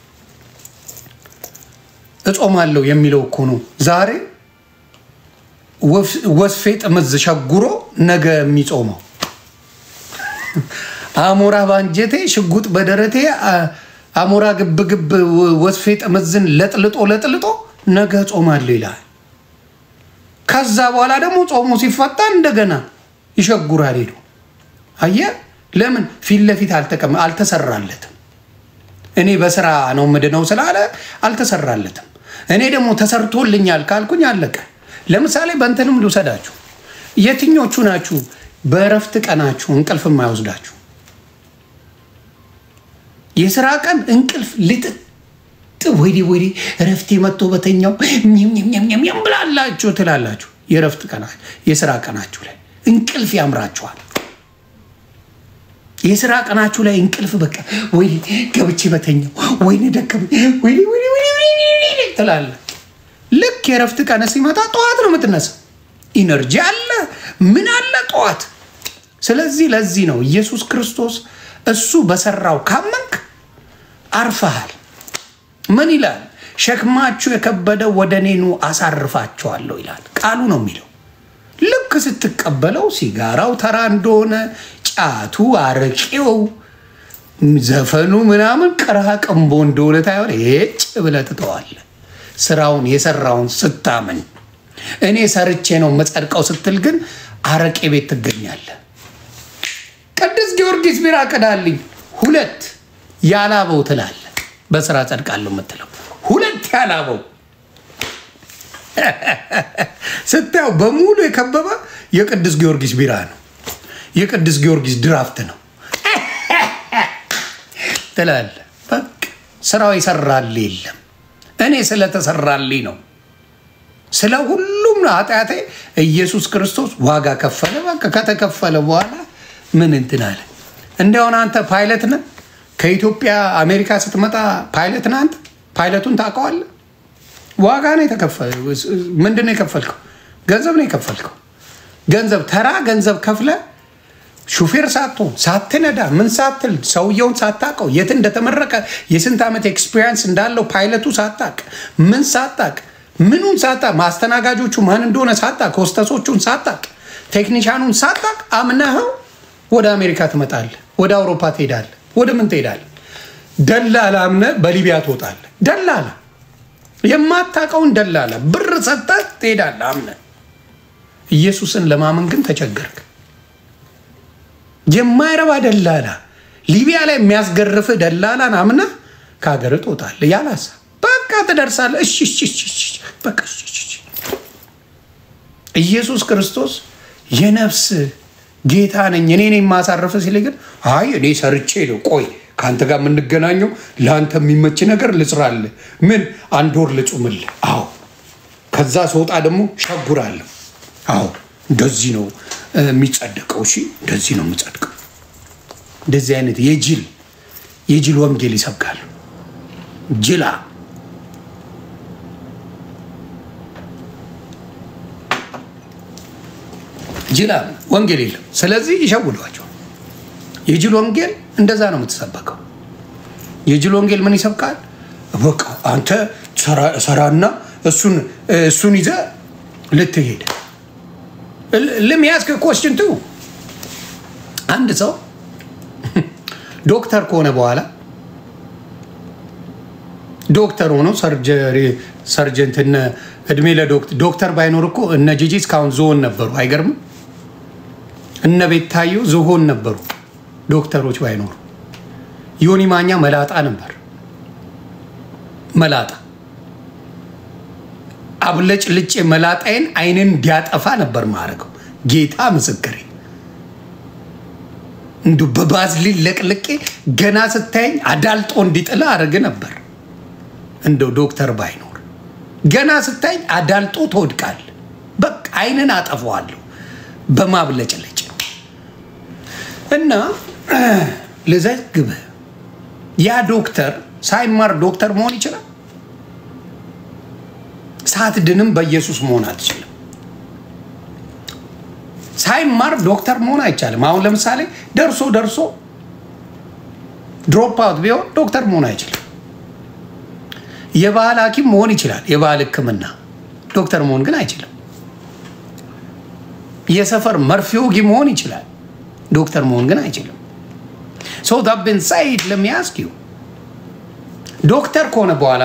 እጾማለው የሚለው እኮ ነው ዛሬ ወስፌ ጥምዝ ሸጉሮ ነገ የሚጾመው አሞራ ባንጀቴ ሽጉጥ በደረቴ አሞራ ግብግብ ወስፌ ጥምዝን ለጥልጦ ነገ ጾማለው ይላል ከዛ በኋላ ደግሞ ጾሙ ሲፈታ እንደገና ይሸጉራል ሄዶ አየ ለምን ፊት ለፊት አልተሰራለትም እኔ በስራ ነው ምድነው ስላለ አልተሰራለትም እኔ ደግሞ ተሰርቶልኛል ካልኩኝ አለቀ ለምሳሌ በእንተንም ልውሰዳችሁ የትኞቹ ናችሁ በረፍት ቀናችሁ እንቅልፍ የማይወስዳችሁ የሥራ ቀን እንቅልፍ ልጥጥ ወይዲ ረፍት መጥቶ በተኛው ኝም ብላላችሁ ትላላችሁ የረፍት ቀናችሁ የሥራ ቀናችሁ ላይ እንቅልፍ ያምራችኋል የሥራ ቀናችሁ ላይ እንቅልፍ በቃ ወይ ገብቼ በተኛው ወይ ደከም ወይ ትላላ ልክ የረፍት ቀን ሲመጣ ጧት ነው የምትነሳው ኢነርጂ አለ ምን አለ ጧት ስለዚህ ለዚህ ነው ኢየሱስ ክርስቶስ እሱ በሰራው ካመንክ አርፈሃል ምን ይላል ሸክማችሁ የከበደ ወደኔኑ አሳርፋችኋለሁ ይላል ቃሉ ነው የሚለው ልክ ስትቀበለው ሲጋራው ተራ እንደሆነ ጫቱ አረቄው ዘፈኑ ምናምን ቀራቀምቦ እንደሆነ ታይሆን እጭ ብለህ ትተዋለህ ስራውን የሰራውን ስታመን እኔ ሰርቼ ነው መጸድቀው ስትል ግን አረቄ ቤት ትገኛለህ ቅዱስ ጊዮርጊስ ቢራ ቀዳልኝ ሁለት ያላበው ትላለህ በስራ ጸድቃለሁ የምትለው ሁለት ያላበው ስታው በሙሉ የከበበ የቅዱስ ጊዮርጊስ ቢራ ነው የቅዱስ ጊዮርጊስ ድራፍት ነው ትላለህ በቃ ስራው ይሰራል የለም እኔ ስለተሰራልኝ ነው ስለ ሁሉም ኃጢአቴ ኢየሱስ ክርስቶስ ዋጋ ከፈለ በቃ ከተከፈለ በኋላ ምን እንትን አለ እንደው አንተ ፓይለት ነህ ከኢትዮጵያ አሜሪካ ስትመጣ ፓይለት ነህ አንተ ፓይለቱን ታውቀዋለህ ዋጋ ነው የተከፈለው ምንድነው የከፈልከው ገንዘብ ነው የከፈልከው ገንዘብ ተራ ገንዘብ ከፍለ ሹፌር ሳትነዳ ምን ሳትል ሰውየውን ሳታውቀው የት እንደተመረቀ የስንት ዓመት ኤክስፒሪየንስ እንዳለው ፓይለቱ ሳታውቅ ምን ሳታውቅ ምኑን ሳታውቅ ማስተናጋጆቹ ማን እንደሆነ ሳታውቅ ሆስተሶቹን ሳታውቅ ቴክኒሻኑን ሳታውቅ አምነኸው ወደ አሜሪካ ትመጣለህ ወደ አውሮፓ ትሄዳለህ ወደ ምን ትሄዳለህ ደላላ አምነህ በሊቢያ ትወጣለህ ደላላ የማታውቀውን ደላላ ብር ሰጥተህ ትሄዳለህ አምነህ ኢየሱስን ለማመን ግን ተቸገርክ የማይረባ ደላላ ሊቢያ ላይ የሚያስገርፍ ደላላን አምነህ ከሀገር ትወጣለህ ያላሳ በቃ ትደርሳለህ እሺ በቃ ኢየሱስ ክርስቶስ የነፍስ ጌታ ነኝ እኔ ነኝ ማሳረፍ ሲል ግን አይ እኔ ሰርቼ ነው ቆይ ካንተ ጋር የምንገናኘው ለአንተ የሚመች ነገር ልጽራለህ ምን አንድ ወር ልጹምልህ አዎ ከዛ ስወጣ ደግሞ ሸጉራለሁ አዎ እንደዚህ ነው የሚጸድቀው እሺ እንደዚህ ነው የሚጸድቀው እንደዚህ አይነት የጅል ወንጌል ይሰብካል ጅላ ወንጌል የለም ስለዚህ ይሸውዷቸው የጅል ወንጌል እንደዛ ነው የምትሰበከው የጅል ወንጌል ምን ይሰብካል በቃ አንተ ሰራና እሱን ይዘህ ልትሄድ let me ask you a question too አንድ ሰው ዶክተር ከሆነ በኋላ ዶክተር ሆኖ ሰርጀንት እድሜ ለዶክተር ባይኖር እኮ እነ ጂጂ እስካሁን ዞን ነበሩ አይገርም እነ ቤታዩ ዞን ነበሩ ዶክተሮች ባይኖሩ ዮኒ ማኛ መላጣ ነበር መላጣ አብለጭ ልጭ መላጣይን አይንን እንዲያጠፋ ነበር ማረገው ጌታ ምስክሬ እንዱ በባዝሊን ለቅልቄ ገና ስታይኝ አዳልጦ እንዲጥላ አረግ ነበር እንደው ዶክተር ባይኖር ገና ስታይኝ አዳልጦ ተወድቃል በቃ አይንን አጠፋዋለሁ በማብለጭ ልጭ እና ለዘግበ ያ ዶክተር ሳይማር ዶክተር መሆን ይችላል ሳትድንም በኢየሱስ መሆን አትችልም ሳይማር ዶክተር መሆን አይቻልም አሁን ለምሳሌ ደርሶ ድሮፕ አውት ቢሆን ዶክተር መሆን አይችልም የባህል ሐኪም መሆን ይችላል የባህል ሕክምና ዶክተር መሆን ግን አይችልም የሰፈር መርፌ ወጊ መሆን ይችላል ዶክተር መሆን ግን አይችልም so that been said let me ask you ዶክተር ከሆነ በኋላ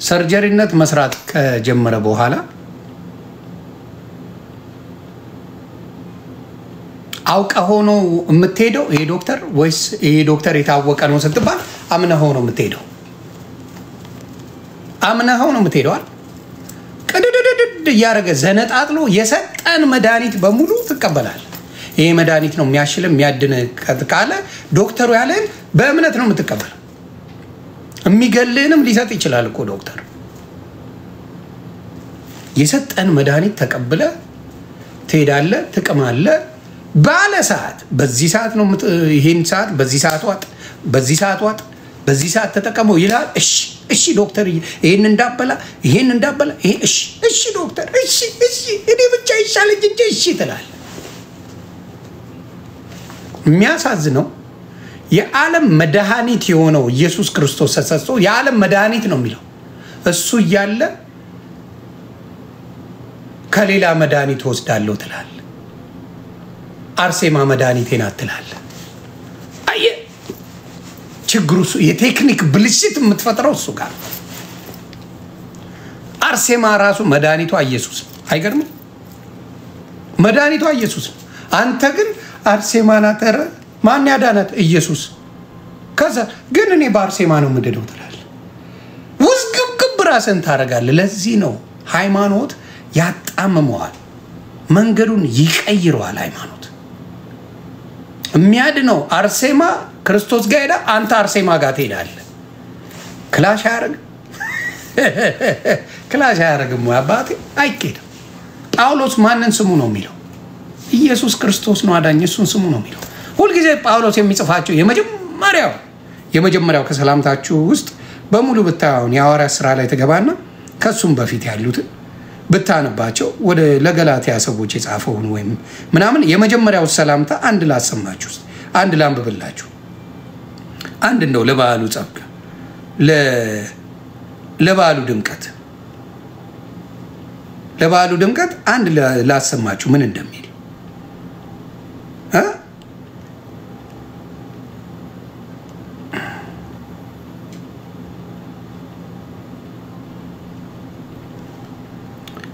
ሰርጀሪነት መስራት ከጀመረ በኋላ አውቀ ሆኖ የምትሄደው ይሄ ዶክተር ወይስ ይሄ ዶክተር የታወቀ ነው ስትባል አምነህ ሆኖ የምትሄደው ቅድድድድ እያደረገ ዘነጣጥሎ የሰጠን መድኃኒት በሙሉ ትቀበላል ይሄ መድኃኒት ነው የሚያሽልም የሚያድን ካለ ዶክተሩ ያለን በእምነት ነው የምትቀበለው የሚገልህንም ሊሰጥ ይችላል እኮ ዶክተር የሰጠን መድኃኒት ተቀብለ ትሄዳለህ ትቀማለህ ባለ ሰዓት በዚህ ሰዓት ነው ይሄን ሰዓት በዚህ ሰዓት ዋጥ በዚህ ሰዓት ተጠቀመው ይላል እሺ ዶክተር ይሄን እንዳበላ ይሄ እሺ ዶክተር እሺ እኔ ብቻ ይሻለኝ እንጂ እሺ ትላለህ የሚያሳዝነው የዓለም መድኃኒት የሆነው ኢየሱስ ክርስቶስ ተሰጥቶ የዓለም መድኃኒት ነው የሚለው እሱ እያለ ከሌላ መድኃኒት ወስዳለሁ ትላለህ አርሴማ መድኃኒቴን አትላለህ አየ ችግሩ የቴክኒክ ብልሽት የምትፈጥረው እሱ ጋር አርሴማ ራሱ መድኃኒቷ ኢየሱስ አይገርም መድኃኒቷ ኢየሱስ አንተ ግን አርሴማ ናተረ ማን ያዳናት ኢየሱስ ከዛ ግን እኔ በአርሴማ ነው ምድነው ትላለህ ውዝግብግብ ራስን ታረጋለህ ለዚህ ነው ሃይማኖት ያጣመመዋል መንገዱን ይቀይረዋል ሃይማኖት የሚያድነው አርሴማ ክርስቶስ ጋር ሄዳ አንተ አርሴማ ጋር ትሄዳለህ ክላሽ ያረግም አባቴ አይኬድም ጳውሎስ ማንን ስሙ ነው የሚለው ኢየሱስ ክርስቶስ ነው አዳኝ፣ እሱን ስሙ ነው የሚለው። ሁል ጊዜ ጳውሎስ የሚጽፋቸው የመጀመሪያው ከሰላምታችሁ ውስጥ በሙሉ ብታዩን የሐዋርያት ሥራ ላይ ተገባና ከሱም በፊት ያሉትን ብታነባቸው ወደ ለገላትያ ሰዎች የጻፈውን ወይም ምናምን የመጀመሪያው ሰላምታ አንድ ላሰማችሁ፣ አንድ ላንብብላችሁ። አንድ ነው ለበዓሉ ጸጋ ለበዓሉ ድምቀት አንድ ላሰማችሁ ምን እንደሚል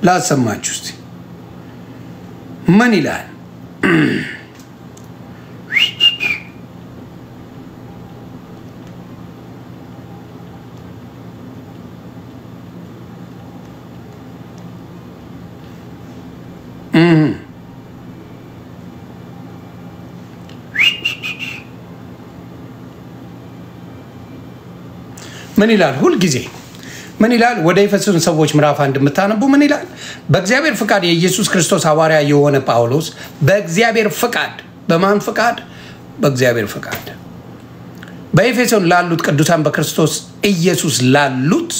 ላሰማችሁ እስቲ ምን ይላል? ምን ይላል? ሁል ጊዜ ምን ይላል? ወደ ኤፌሶን ሰዎች ምዕራፍ 1 የምታነቡ ምን ይላል? በእግዚአብሔር ፍቃድ የኢየሱስ ክርስቶስ ሐዋርያ የሆነ ጳውሎስ በእግዚአብሔር ፍቃድ፣ በማን ፍቃድ? በእግዚአብሔር ፍቃድ በኤፌሶን ላሉት ቅዱሳን በክርስቶስ ኢየሱስ ላሉት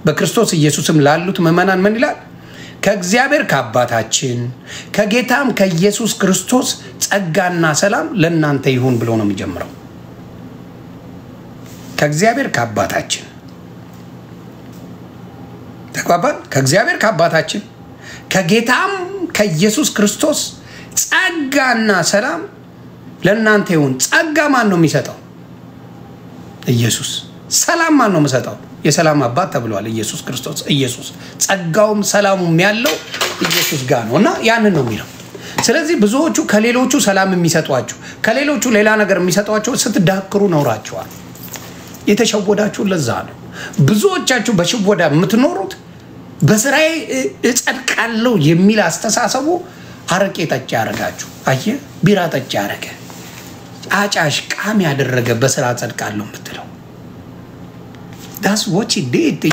በክርስቶስ ኢየሱስም ላሉት ምእመናን ምን ይላል? ከእግዚአብሔር ከአባታችን ከጌታም ከኢየሱስ ክርስቶስ ጸጋና ሰላም ለእናንተ ይሁን ብሎ ነው የሚጀምረው። ከእግዚአብሔር ከአባታችን ተቋባን። ከእግዚአብሔር ከአባታችን ከጌታም ከኢየሱስ ክርስቶስ ጸጋና ሰላም ለእናንተ ይሁን። ጸጋ ማን ነው የሚሰጠው? ኢየሱስ። ሰላም ማን ነው የሚሰጠው? የሰላም አባት ተብሏል ኢየሱስ ክርስቶስ። ኢየሱስ ጸጋውም ሰላሙም ያለው ኢየሱስ ጋር ነው እና ያንን ነው የሚለው። ስለዚህ ብዙዎቹ ከሌሎቹ ሰላም የሚሰጧቸው ከሌሎቹ ሌላ ነገር የሚሰጧቸው ስትዳክሩ ኖራቸዋል። የተሸወዳችሁ ለዛ ነው። ብዙዎቻችሁ በሽወዳ የምትኖሩት በስራዬ እጸድቃለሁ የሚል አስተሳሰቡ አረቄ ጠጭ ያደረጋችሁ። አየህ፣ ቢራ ጠጭ ያደረገ አጫሽ ቃም ያደረገ በስራ እጸድቃለሁ የምትለው ዳስ ወጪ ዴት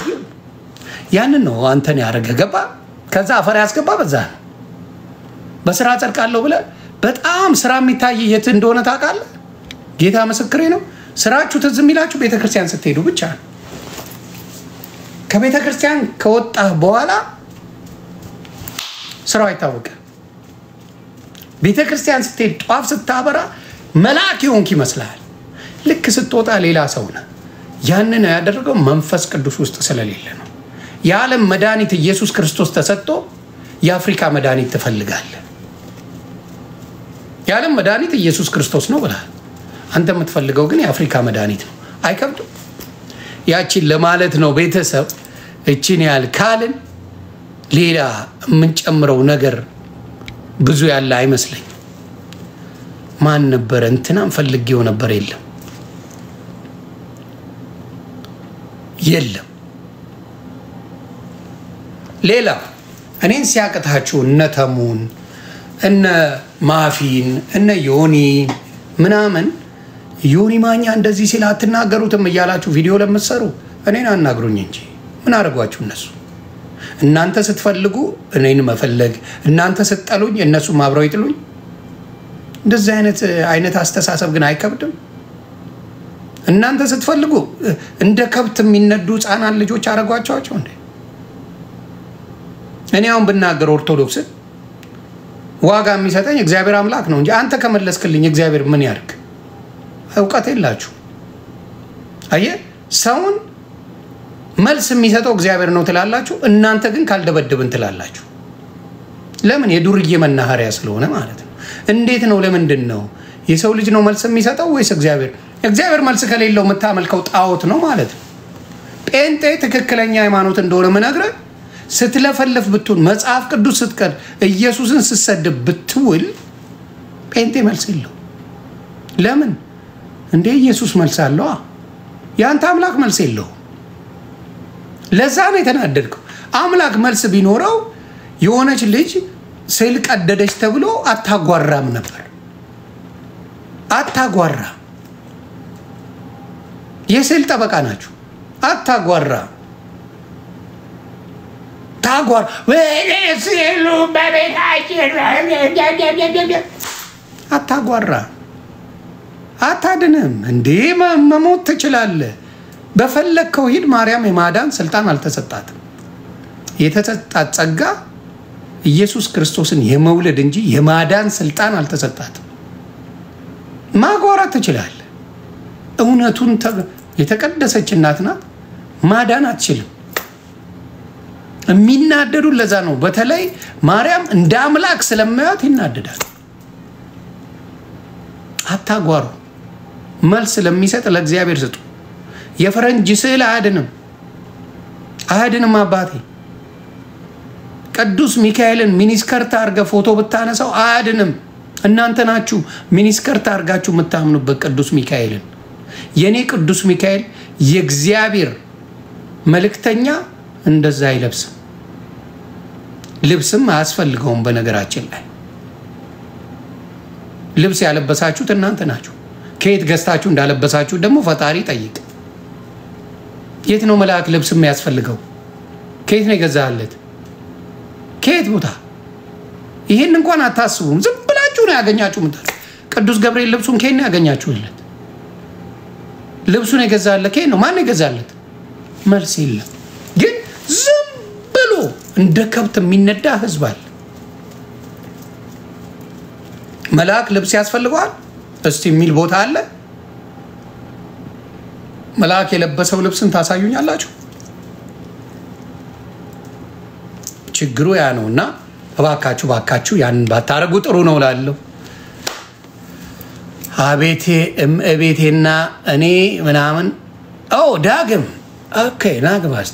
ያንን ነው አንተን ያደረገ። ገባ? ከዛ አፈር ያስገባ በዛ ነው። በስራ እጸድቃለሁ ብለህ በጣም ስራ የሚታይ የት እንደሆነ ታውቃለህ? ጌታ ምስክሬ ነው። ስራችሁ ትዝ የሚላችሁ ቤተክርስቲያን ስትሄዱ ብቻ ነው። ከቤተክርስቲያን ከወጣህ በኋላ ስራው አይታወቅም። ቤተክርስቲያን ስትሄድ ጧፍ ስታበራ መልአክ ይሆንክ ይመስልሃል። ልክ ስትወጣ ሌላ ሰው ነህ። ያንን ያደረገው መንፈስ ቅዱስ ውስጥ ስለሌለ ነው። የዓለም መድኃኒት ኢየሱስ ክርስቶስ ተሰጥቶ የአፍሪካ መድኃኒት ትፈልጋለህ። የዓለም መድኃኒት ኢየሱስ ክርስቶስ ነው ብለሃል። አንተ የምትፈልገው ግን የአፍሪካ መድኃኒት ነው። አይከብድም? ያቺን ለማለት ነው ቤተሰብ እቺን ያህል ካልን ሌላ የምንጨምረው ነገር ብዙ ያለ አይመስለኝ። ማን ነበረ እንትናን ፈልጌው ነበር? የለም። ሌላ እኔን ሲያቅታችሁ እነ ተሙን እነ ማፊን እነ ዮኒ ምናምን ዮኒ ማኛ እንደዚህ ሲል አትናገሩትም እያላችሁ ቪዲዮ ለምትሰሩ እኔን አናግሩኝ እንጂ ምን አደረጓችሁ እነሱ? እናንተ ስትፈልጉ እኔን መፈለግ፣ እናንተ ስትጠሉኝ እነሱ ማብረው ይጥሉኝ። እንደዚህ አይነት አስተሳሰብ ግን አይከብድም? እናንተ ስትፈልጉ እንደ ከብት የሚነዱ ህፃናት ልጆች አረጓቸዋቸው እንዴ? እኔ አሁን ብናገር ኦርቶዶክስን ዋጋ የሚሰጠኝ እግዚአብሔር አምላክ ነው እንጂ አንተ ከመለስክልኝ እግዚአብሔር ምን ያርግ? እውቀት የላችሁ። አየህ፣ ሰውን መልስ የሚሰጠው እግዚአብሔር ነው ትላላችሁ፣ እናንተ ግን ካልደበደብን ትላላችሁ። ለምን? የዱርዬ መናኸሪያ ስለሆነ ማለት ነው። እንዴት ነው? ለምንድን ነው? የሰው ልጅ ነው መልስ የሚሰጠው ወይስ እግዚአብሔር? እግዚአብሔር መልስ ከሌለው የምታመልከው ጣዖት ነው ማለት ነው። ጴንጤ ትክክለኛ ሃይማኖት እንደሆነ ምነግርህ ስትለፈልፍ ብትውል፣ መጽሐፍ ቅዱስ ስትቀር፣ ኢየሱስን ስትሰድብ ብትውል ጴንጤ መልስ የለው። ለምን? እንዴ ኢየሱስ መልስ አለው፣ ያንተ አምላክ መልስ የለው። ለዛ ነው የተናደድከው። አምላክ መልስ ቢኖረው የሆነች ልጅ ስዕል ቀደደች ተብሎ አታጓራም ነበር። አታጓራ። የስዕል ጠበቃ ናችሁ። አታጓራ። ታጓር ወይኔስሉ በቤታችን አታጓራ አታድንም እንዴ መሞት ትችላለህ በፈለከው ሂድ ማርያም የማዳን ስልጣን አልተሰጣትም የተሰጣት ጸጋ ኢየሱስ ክርስቶስን የመውለድ እንጂ የማዳን ስልጣን አልተሰጣትም ማጓራት ትችላለህ እውነቱን የተቀደሰች እናት ናት ማዳን አትችልም የሚናደዱ ለዛ ነው በተለይ ማርያም እንደ አምላክ ስለማያት ይናደዳል አታጓሩ መልስ ለሚሰጥ ለእግዚአብሔር ስጡ የፈረንጅ ስዕል አያድንም አባቴ ቅዱስ ሚካኤልን ሚኒስከርት አርገ ፎቶ ብታነሳው አያድንም እናንተ ናችሁ ሚኒስከርት አርጋችሁ የምታምኑበት ቅዱስ ሚካኤልን የኔ ቅዱስ ሚካኤል የእግዚአብሔር መልእክተኛ እንደዛ አይለብስም ልብስም አያስፈልገውም በነገራችን ላይ ልብስ ያለበሳችሁት እናንተ ናችሁ ከየት ገዝታችሁ እንዳለበሳችሁ ደግሞ ፈጣሪ ጠይቅ የት ነው መልአክ ልብስ የሚያስፈልገው ከየት ነው የገዛለት ከየት ቦታ ይሄን እንኳን አታስቡም ዝም ብላችሁ ነው ያገኛችሁ ምታል ቅዱስ ገብርኤል ልብሱን ከየት ነው ያገኛችሁለት ልብሱን የገዛለት ከየት ነው ማን የገዛለት መልስ የለም ግን ዝም ብሎ እንደ ከብት የሚነዳ ህዝብ አለ መልአክ ልብስ ያስፈልገዋል እስቲ የሚል ቦታ አለ መልአክ የለበሰው ልብስን ታሳዩኛላችሁ ችግሩ ያ ነውና እባካችሁ ያን ባታረጉ ጥሩ ነው ላለው አቤቴና እኔ ምናምን ዳግም ኦኬ ናግባስ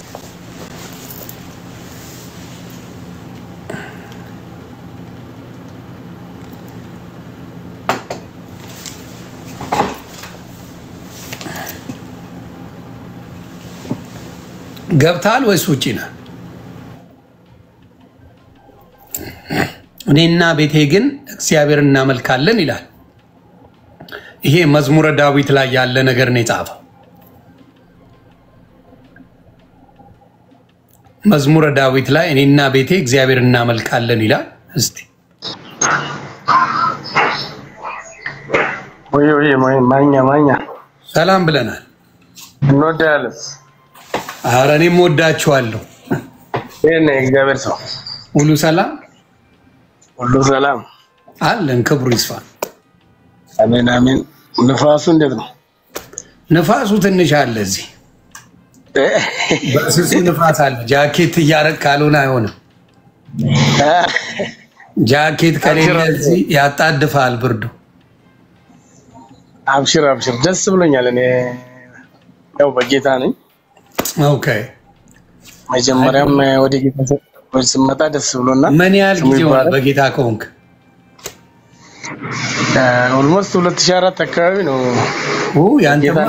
ገብታል ወይስ ውጪ ነህ እኔና ቤቴ ግን እግዚአብሔር እናመልካለን ይላል ይሄ መዝሙረ ዳዊት ላይ ያለ ነገር ነው የጻፈው መዝሙረ ዳዊት ላይ እኔና ቤቴ እግዚአብሔር እናመልካለን ይላል እስቲ ወይ ማኛ ሰላም ብለናል እንወዳለን ኧረ እኔም ወዳችኋለሁ እኔ እግዚአብሔር ሰው ሁሉ ሰላም አለን ክብሩ ይስፋ አሜን ንፋሱ እንዴት ነው ንፋሱ ትንሽ አለ እዚህ በስሱ ንፋስ አለ ጃኬት እያረክ ካልሆነ አይሆንም ጃኬት ከሌለ እዚህ ያጣድፋል ብርዱ አብሽር ደስ ብሎኛል እኔ ያው በጌታ ነኝ ኦኬ መጀመሪያም ወደ ጌታ ስመጣ ደስ ብሎና ምን ያህል ጊዜ ሆነ በጌታ ከሆንክ ኦልሞስት 2004 አካባቢ ነው ያንተ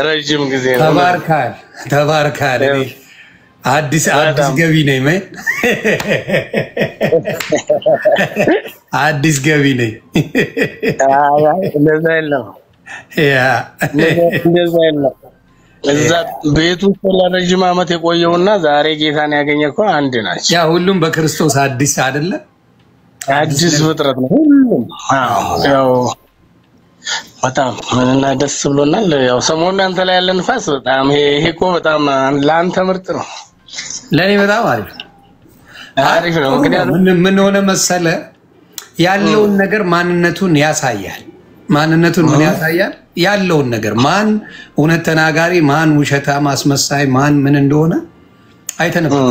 ረጅም ጊዜ ነው ተባርካል አዲስ ገቢ ነኝ አዲስ ገቢ ነኝ እንደዛ የለም እዛ ቤቱ ለረጅም ዓመት የቆየውና ዛሬ ጌታን ያገኘው አንድ ናቸው ያ ሁሉም በክርስቶስ አዲስ አይደለ አዲስ ፍጥረት ነው ሁሉም ያው በጣም ምንና ደስ ብሎናል ያው ሰሞኑን አንተ ላይ ያለ ንፋስ በጣም ይሄ እኮ በጣም ለአንተ ምርጥ ነው ለኔ በጣም አሪፍ ነው እንግዲህ ምን ሆነ መሰለ ያለውን ነገር ማንነቱን ያሳያል ምን ያሳያል ያለውን ነገር ማን እውነት ተናጋሪ ማን ውሸታም አስመሳይ ማን ምን እንደሆነ አይተነብም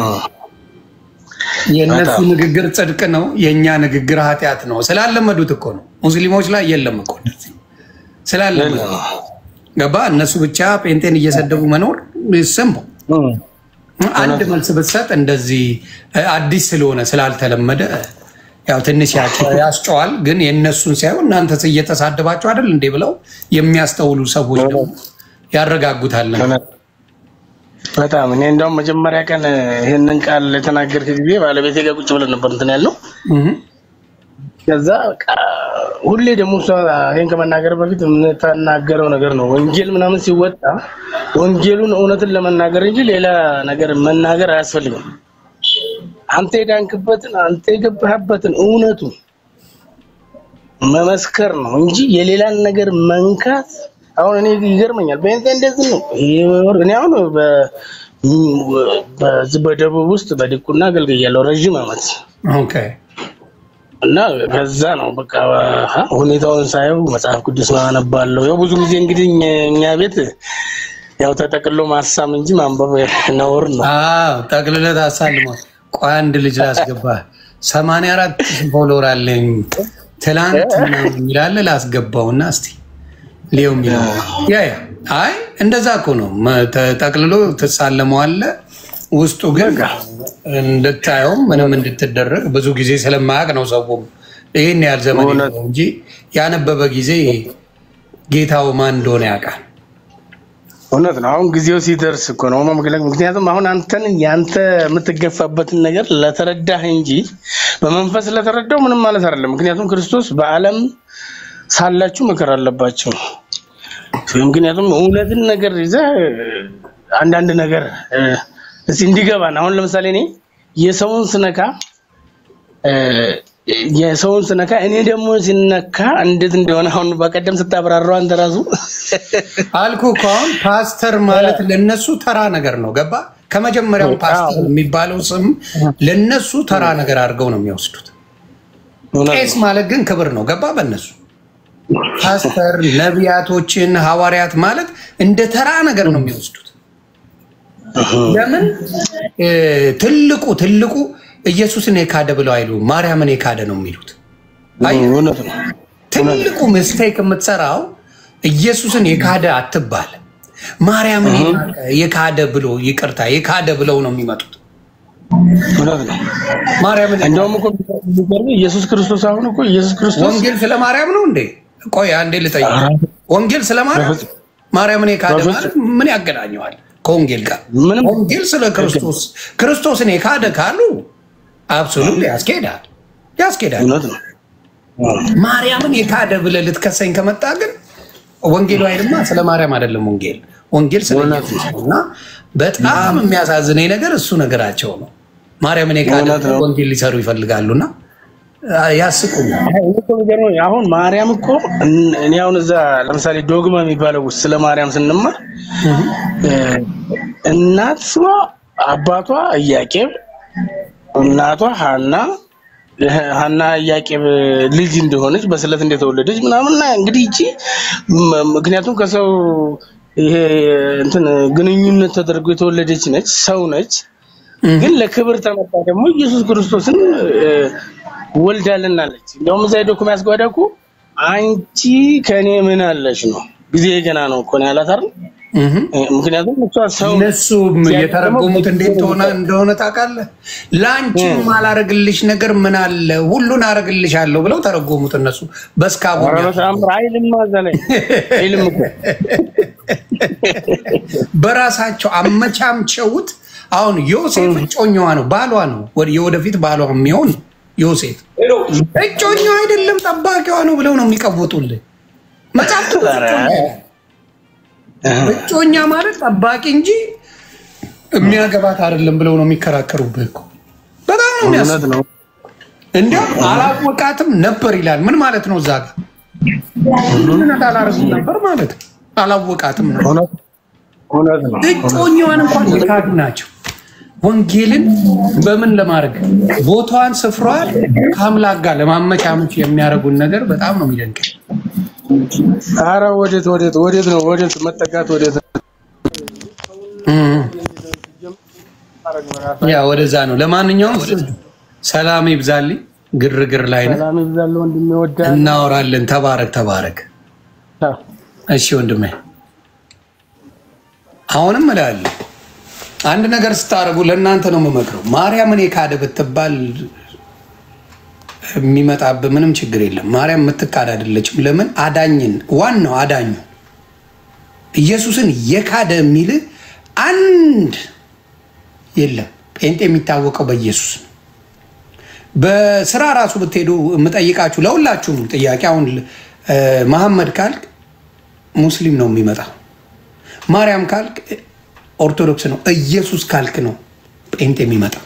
የነሱ ንግግር ጽድቅ ነው የኛ ንግግር ኃጢያት ነው ስላለመዱት እኮ ነው ሙስሊሞች ላይ የለም እኮ እንደዚህ ስላለመዱ ገባ እነሱ ብቻ ጴንጤን እየሰደቡ መኖር ይሰምቡ አንድ መልስ ብትሰጥ እንደዚህ አዲስ ስለሆነ ስላልተለመደ ያው ትንሽ ያስጨዋል ግን የነሱን ሳይሆን እናንተ እየተሳደባችሁ አይደል እንዴ ብለው የሚያስተውሉ ሰዎች ነው ያረጋጉታል በጣም እኔ እንደውም መጀመሪያ ቀን ይሄንን ቃል ለተናገርክ ጊዜ ባለቤቴ ጋር ቁጭ ብለን ነበር እንትን ያለው ከዛ ሁሌ ደግሞ ይሄን ከመናገር በፊት የምንተናገረው ነገር ነው። ወንጌል ምናምን ሲወጣ ወንጌሉን እውነትን ለመናገር እንጂ ሌላ ነገር መናገር አያስፈልግም። አንተ የዳንክበትን አንተ የገባህበትን እውነቱን መመስከር ነው እንጂ የሌላን ነገር መንካት። አሁን እኔ ይገርመኛል በእንተ እንደዚህ ነው። እኔ አሁን በደቡብ ውስጥ በዲቁና አገልግያለሁ ረጅም ዓመት። ኦኬ። እና ከዛ ነው በቃ ሁኔታውን ሳይው መጽሐፍ ቅዱስ ማነባለሁ። ያው ብዙ ጊዜ እንግዲህ እኛ ቤት ያው ተጠቅሎ ማሳም እንጂ ማንበብ ነውር ነው። ጠቅልለት አሳልሞ ቆይ አንድ ልጅ ላስገባ 84 ፎሎወር አለኝ ትላንት ይላል ላስገባውና እስቲ ሊዮም ይላል ያ አይ እንደዛ እኮ ነው ተጠቅልሎ ተሳለመዋለ ውስጡ ግን እንድታየው ምንም እንድትደረግ ብዙ ጊዜ ስለማያውቅ ነው ሰውም ይሄን ያህል ዘመን ነው እንጂ ያነበበ ጊዜ ጌታው ማን እንደሆነ ያውቃል። እውነት ነው። አሁን ጊዜው ሲደርስ እኮ ነው ምክንያቱም አሁን አንተን ያንተ የምትገፋበትን ነገር ለተረዳህ እንጂ በመንፈስ ለተረዳው ምንም ማለት አይደለም። ምክንያቱም ክርስቶስ በዓለም ሳላችሁ መከራ አለባችሁ። ምክንያቱም እውነትን ነገር ይዘህ አንዳንድ ነገር እስቲ እንዲገባን አሁን ለምሳሌ እኔ የሰውን ስነካ እኔ ደግሞ ሲነካ እንዴት እንደሆነ አሁን በቀደም ስታብራራው አንተ ራሱ አልኩ እኮ አሁን ፓስተር ማለት ለነሱ ተራ ነገር ነው። ገባ? ከመጀመሪያው ፓስተር የሚባለው ስም ለነሱ ተራ ነገር አድርገው ነው የሚወስዱት። ቄስ ማለት ግን ክብር ነው። ገባ? በእነሱ ፓስተር ነቢያቶችን ሐዋርያት ማለት እንደ ተራ ነገር ነው የሚወስዱት። ለምን ትልቁ ኢየሱስን የካደ ብለው አይሉ ማርያምን የካደ ነው የሚሉት። ትልቁ ሚስቴክ የምትሰራው ኢየሱስን የካደ አትባል ማርያምን የካደ ብሎ ይቅርታ የካደ ብለው ነው የሚመጡት። ማርያምን እንደውም እኮ ኢየሱስ ክርስቶስ አሁን እኮ ኢየሱስ ክርስቶስ ወንጌል ስለ ማርያም ነው እንዴ? ቆይ አንዴ ልጠይቅ። ወንጌል ስለ ማርያምን የካደ ማለት ምን ያገናኘዋል ከወንጌል ጋር? ወንጌል ስለ ክርስቶስን የካደ ካሉ አብሶሉትሊ ያስኬዳል። ማርያምን የካደ ብለህ ልትከሰኝ ከመጣ ግን ወንጌሉ አይደለም ስለ ማርያም አይደለም። ወንጌል ስለ ኢየሱስ ነውና በጣም የሚያሳዝነኝ ነገር እሱ ነገራቸው ነው። ማርያምን የካደ ወንጌል ሊሰሩ ይፈልጋሉና ያስቁኛል። አሁን ማርያም እኮ እኔ አሁን እዛ ለምሳሌ ዶግማ የሚባለው ስለ ማርያም ስንማር እናቷ አባቷ ኢያቄም እናቷ ሐና ኢያቄም ልጅ እንደሆነች በስለት እንደተወለደች ምናምን እንግዲህ እቺ ምክንያቱም ከሰው ይሄ እንትን ግንኙነት ተደርጎ የተወለደች ነች፣ ሰው ነች። ግን ለክብር ተመጣ ደግሞ ኢየሱስ ክርስቶስን ወልዳልናለች። እንደውም እዛ ሄዶ የሚያስጓዳኩ አንቺ ከኔ ምን አለሽ ነው ጊዜ ገና ነው እኮ ነው ያላት አይደል? ምክንያቱም እነሱ የተረጎሙት እንዴት እንደሆነ ታውቃለህ? ላንቺ ማላረግልሽ ነገር ምን አለ ሁሉን አረግልሻለሁ ብለው ተረጎሙት እነሱ በስካቡ በራሳቸው አመቻምቸውት። አሁን ዮሴፍ እጮኛዋ ነው ባሏ ነው የወደፊት ባሏ የሚሆን ዮሴፍ እጮኛዋ አይደለም ጠባቂዋ ነው ብለው ነው የሚቀውጡልህ መጽሐፍ እጮኛ ማለት ጠባቂ እንጂ የሚያገባት አይደለም ብለው ነው የሚከራከሩብህ እኮ። በጣም ነው የሚያስነው። እንዴው አላወቃትም ነበር ይላል። ምን ማለት ነው? እዛ ጋር ሁሉን አላረጉም ነበር ማለት ነው። አላወቃትም ነው። እጮኛዋን እንኳን ይካዱ ናቸው። ወንጌልን በምን ለማድረግ ቦታዋን ስፍራዋን ከአምላክ ጋር ለማመቻመች የሚያደርጉን ነገር በጣም ነው የሚደንቀኝ። አረ ወዴት ነው መጠጋት ወዴት ያ ወደዛ ነው። ለማንኛውም ሰላም ይብዛልኝ። ግርግር ላይ ነው። ሰላም ይብዛልኝ ወንድሜ ወዳጅ እናወራለን። ተባረክ። እሺ ወንድሜ አሁንም እላለሁ አንድ ነገር ስታረጉ ለእናንተ ነው የምመክረው። ማርያምን የካደ ብትባል የሚመጣብህ ምንም ችግር የለም። ማርያም የምትካድ አይደለችም። ለምን? አዳኝን ዋናው አዳኙ ኢየሱስን የካደ የሚል አንድ የለም። ጴንጤ የሚታወቀው በኢየሱስ ነው። በስራ ራሱ ብትሄዱ የምጠይቃችሁ ለሁላችሁም ጥያቄ አሁን መሐመድ ካልክ ሙስሊም ነው የሚመጣው። ማርያም ካልክ ኦርቶዶክስ ነው። ኢየሱስ ካልክ ነው ጴንጤ የሚመጣው።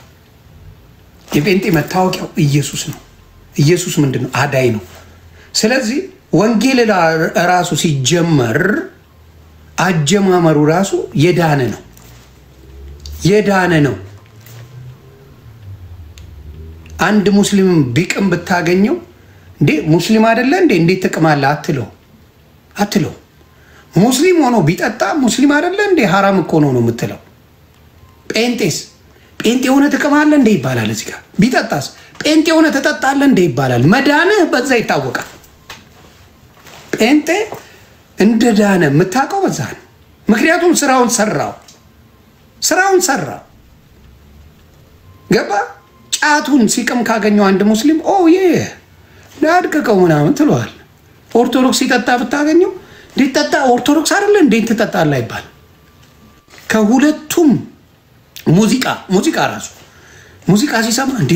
የጴንጤ መታወቂያው ኢየሱስ ነው። ኢየሱስ ምንድነው? አዳይ ነው። ስለዚህ ወንጌል ራሱ ሲጀመር አጀማመሩ ራሱ የዳነ ነው። የዳነ ነው። አንድ ሙስሊም ቢቅም ብታገኘው እንዴ ሙስሊም አይደለ እንዴ እንዴት ተቀማለ አትለው። ሙስሊም ሆኖ ቢጠጣ ሙስሊም አይደለ እንዴ ሐራም እኮ ነው የምትለው። ጴንጤ ሆነ ተቀማለ እንዴ ይባላል። እዚህ ጋር ቢጠጣስ ጴንጤ ሆነ ተጠጣለ እንዴ ይባላል። መዳንህ በዛ ይታወቃል። ጴንጤ እንደ ዳነ የምታውቀው በዛ ነው። ምክንያቱም ስራውን ሰራ ገባ። ጫቱን ሲቅም ካገኘው አንድ ሙስሊም ዳድቀቀው ምናምን ትለዋል። ኦርቶዶክስ ሲጠጣ ብታገኘው ሊጠጣ ኦርቶዶክስ አይደለ እንዴ ትጠጣላ ይባል። ከሁለቱም ሙዚቃ ራሱ ሙዚቃ ሲሰማ እንዴ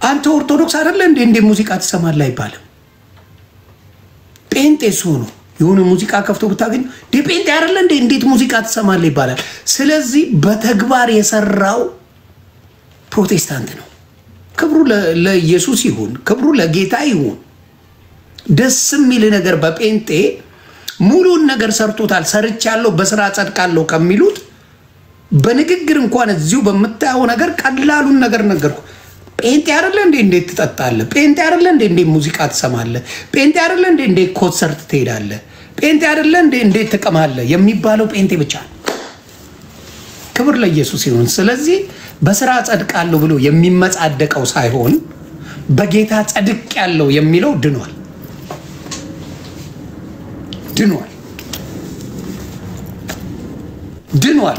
አንተ ኦርቶዶክስ አይደለ እንዴ ሙዚቃ ትሰማላ ይባል። ጴንጤስ ሆኖ የሆነ ሙዚቃ ከፍቶ ብታገኘው ጴንጤ አይደለ እንዴ እንዴት ሙዚቃ ትሰማላ ይባላል። ስለዚህ በተግባር የሰራው ፕሮቴስታንት ነው። ክብሩ ለኢየሱስ ይሁን፣ ክብሩ ለጌታ ይሁን። ደስ የሚል ነገር በጴንጤ ሙሉን ነገር ሰርቶታል። ሰርቻለሁ በስራ ጸድቃለሁ ከሚሉት በንግግር እንኳን እዚሁ በመታየው ነገር ቀላሉን ነገር ነገርኩ። ጴንጤ አይደለ እንዴ እንዴት ትጠጣለህ? ጴንጤ አይደለ እንዴ እንዴት ሙዚቃ ትሰማለህ? ጴንጤ አይደለ እንዴ እንዴት ኮንሰርት ትሄዳለህ? ጴንጤ አይደለ እንዴ እንዴት ትቀማለህ የሚባለው ጴንጤ ብቻ ነው። ክብር ለኢየሱስ ይሁን። ስለዚህ በስራ ጸድቃለሁ ብሎ የሚመጻደቀው ሳይሆን በጌታ ጸድቅ ያለው የሚለው ድኗል።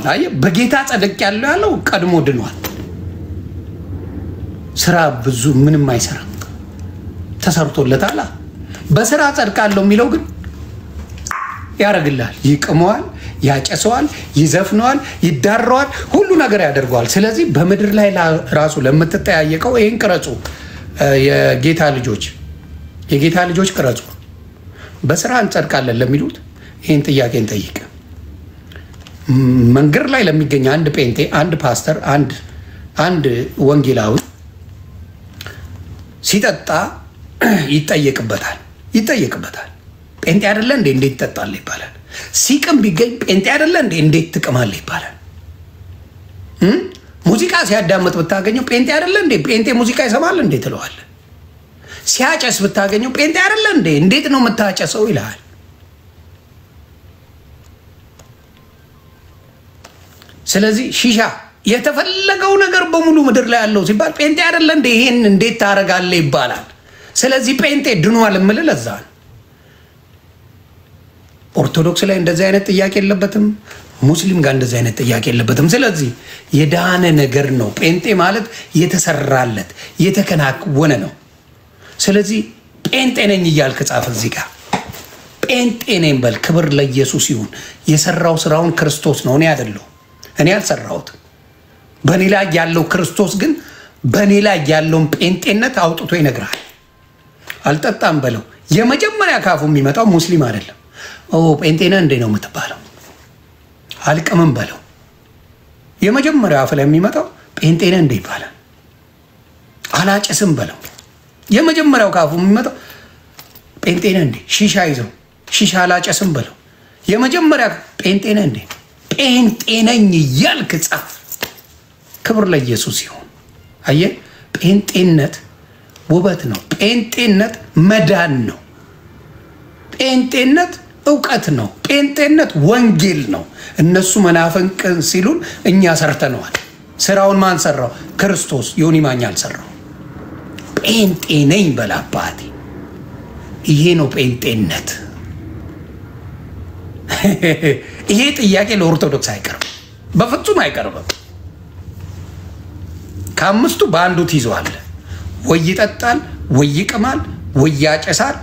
አይ በጌታ ጸድቅ ያለው ቀድሞ ድኗል። ስራ ብዙ ምንም አይሰራም፣ ተሰርቶለታል። በስራ ጸድቃለሁ የሚለው ግን ያረግላል፣ ይቅመዋል፣ ያጨሰዋል፣ ይዘፍነዋል፣ ይዳረዋል፣ ሁሉ ነገር ያደርገዋል። ስለዚህ በምድር ላይ ራሱ ለምትጠያየቀው ይሄን ቅረጹ። የጌታ ልጆች ቅረጹ። በስራ እንጸድቃለን ለሚሉት ይሄን ጥያቄ እንጠይቅ። መንገድ ላይ ለሚገኝ አንድ ጴንጤ፣ አንድ ፓስተር፣ አንድ ወንጌላዊ ሲጠጣ ይጠየቅበታል። ጴንጤ አይደለ እንዴ እንዴት ትጠጣለህ ይባላል። ሲቅም ቢገኝ ጴንጤ አይደለ እንዴ እንዴት ትቅማለህ ይባላል። ሙዚቃ ሲያዳምጥ ብታገኘው ጴንጤ አይደለ እንዴ ጴንጤ ሙዚቃ ይሰማል እንዴ ትለዋለህ። ሲያጨስ ብታገኘው ጴንጤ አይደለ እንዴ እንዴት ነው የምታጨሰው ይልሃል። ስለዚህ ሺሻ የተፈለገው ነገር በሙሉ ምድር ላይ ያለው ሲባል ጴንጤ አይደለ እንዴ ይሄን እንዴት ታረጋለህ ይባላል። ስለዚህ ጴንጤ ድኗል የምልህ ለዛ ነው። ኦርቶዶክስ ላይ እንደዚህ አይነት ጥያቄ የለበትም፣ ሙስሊም ጋር እንደዚህ አይነት ጥያቄ የለበትም። ስለዚህ የዳነ ነገር ነው። ጴንጤ ማለት የተሰራለት የተከናወነ ነው። ስለዚህ ጴንጤ ነኝ እያልክ ጻፍ እዚህ ጋር ጴንጤ ነኝ በል። ክብር ለኢየሱስ ይሁን። የሰራው ስራውን ክርስቶስ ነው፣ እኔ አይደለሁም። እኔ አልሰራሁትም። በእኔ ላይ ያለው ክርስቶስ ግን በእኔ ላይ ያለውን ጴንጤነት አውጥቶ ይነግራል። አልጠጣም በለው። የመጀመሪያ ካፉ የሚመጣው ሙስሊም አይደለም። ጴንጤ ነህ እንዴ ነው የምትባለው። አልቅምም በለው። የመጀመሪያ አፍ ላይ የሚመጣው ጴንጤ ነህ እንዴ ይባላል። አላጨስም በለው። የመጀመሪያው ካፉ የሚመጣው ጴንጤ ነህ እንዴ። ሺሻ ይዘው ሺሻ አላጨስም በለው። የመጀመሪያ ጴንጤ ነህ እንዴ። ጴንጤ ነኝ እያልክ ጻፍ። ክብር ለኢየሱስ ይሁን። አየህ፣ ጴንጤነት ውበት ነው። ጴንጤነት መዳን ነው። ጴንጤነት እውቀት ነው። ጴንጤነት ወንጌል ነው። እነሱ መናፍቅን ሲሉን እኛ ሰርተነዋል። ስራውን ማን ሰራው? ክርስቶስ። ዮኒ ማኛ አልሰራው። ጴንጤ ነኝ በል አባቴ። ይሄ ነው ጴንጤነት። ይሄ ጥያቄ ለኦርቶዶክስ አይቀርብም፣ በፍጹም አይቀርብም። ከአምስቱ በአንዱ ትይዘዋለህ። ወይ ይጠጣል፣ ወይ ይቅማል፣ ወይ ያጨሳል፣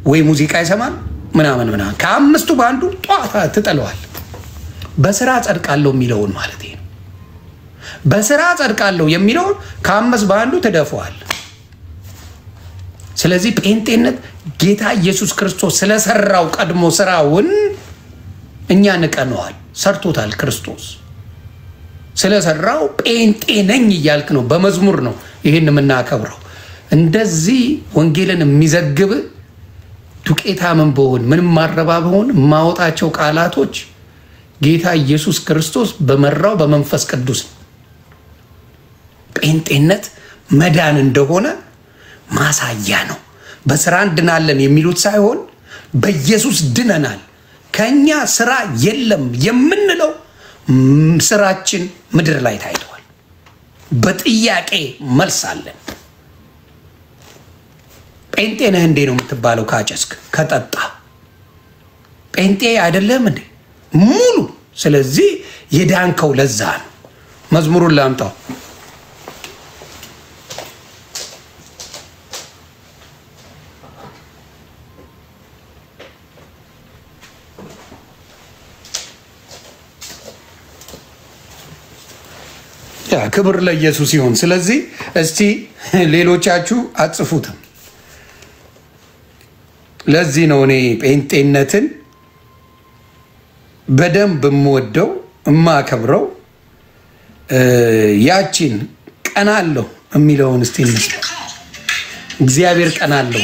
ወይ ሙዚቃ ይሰማል ምናምን። ከአምስቱ በአንዱ ጧታ ትጠለዋል። በስራ ጸድቃለሁ የሚለውን ማለት ነው። በስራ ጸድቃለሁ የሚለው ከአምስት በአንዱ ተደፈዋል። ስለዚህ ጴንጤነት ጌታ ኢየሱስ ክርስቶስ ስለሰራው ቀድሞ ስራውን እኛ ንቀነዋል። ሰርቶታል ክርስቶስ ስለሰራው ጴንጤ ነኝ እያልክ ነው። በመዝሙር ነው ይሄን የምናከብረው። እንደዚህ ወንጌልን የሚዘግብ ዱቄታምን በሆን ምንም ማረባ በሆን ማውጣቸው ቃላቶች ጌታ ኢየሱስ ክርስቶስ በመራው በመንፈስ ቅዱስ ጴንጤነት መዳን እንደሆነ ማሳያ ነው። በስራ እንድናለን የሚሉት ሳይሆን በኢየሱስ ድነናል። ከኛ ስራ የለም የምንለው ስራችን ምድር ላይ ታይቷል። በጥያቄ መልስ አለን። ጴንጤ ነህ እንዴ ነው የምትባለው? ካጨስክ ከጠጣ ጴንጤ አይደለም እንዴ ሙሉ። ስለዚህ የዳንከው ለዛ ነው። መዝሙሩን ላምጣው። ክብር ለኢየሱስ ይሁን። ስለዚህ እስቲ ሌሎቻችሁ አጽፉትም። ለዚህ ነው እኔ ጴንጤነትን በደንብ የምወደው የማከብረው። ያቺን ቀናለሁ የሚለውን እስቲ እንስማ። እግዚአብሔር ቀናለሁ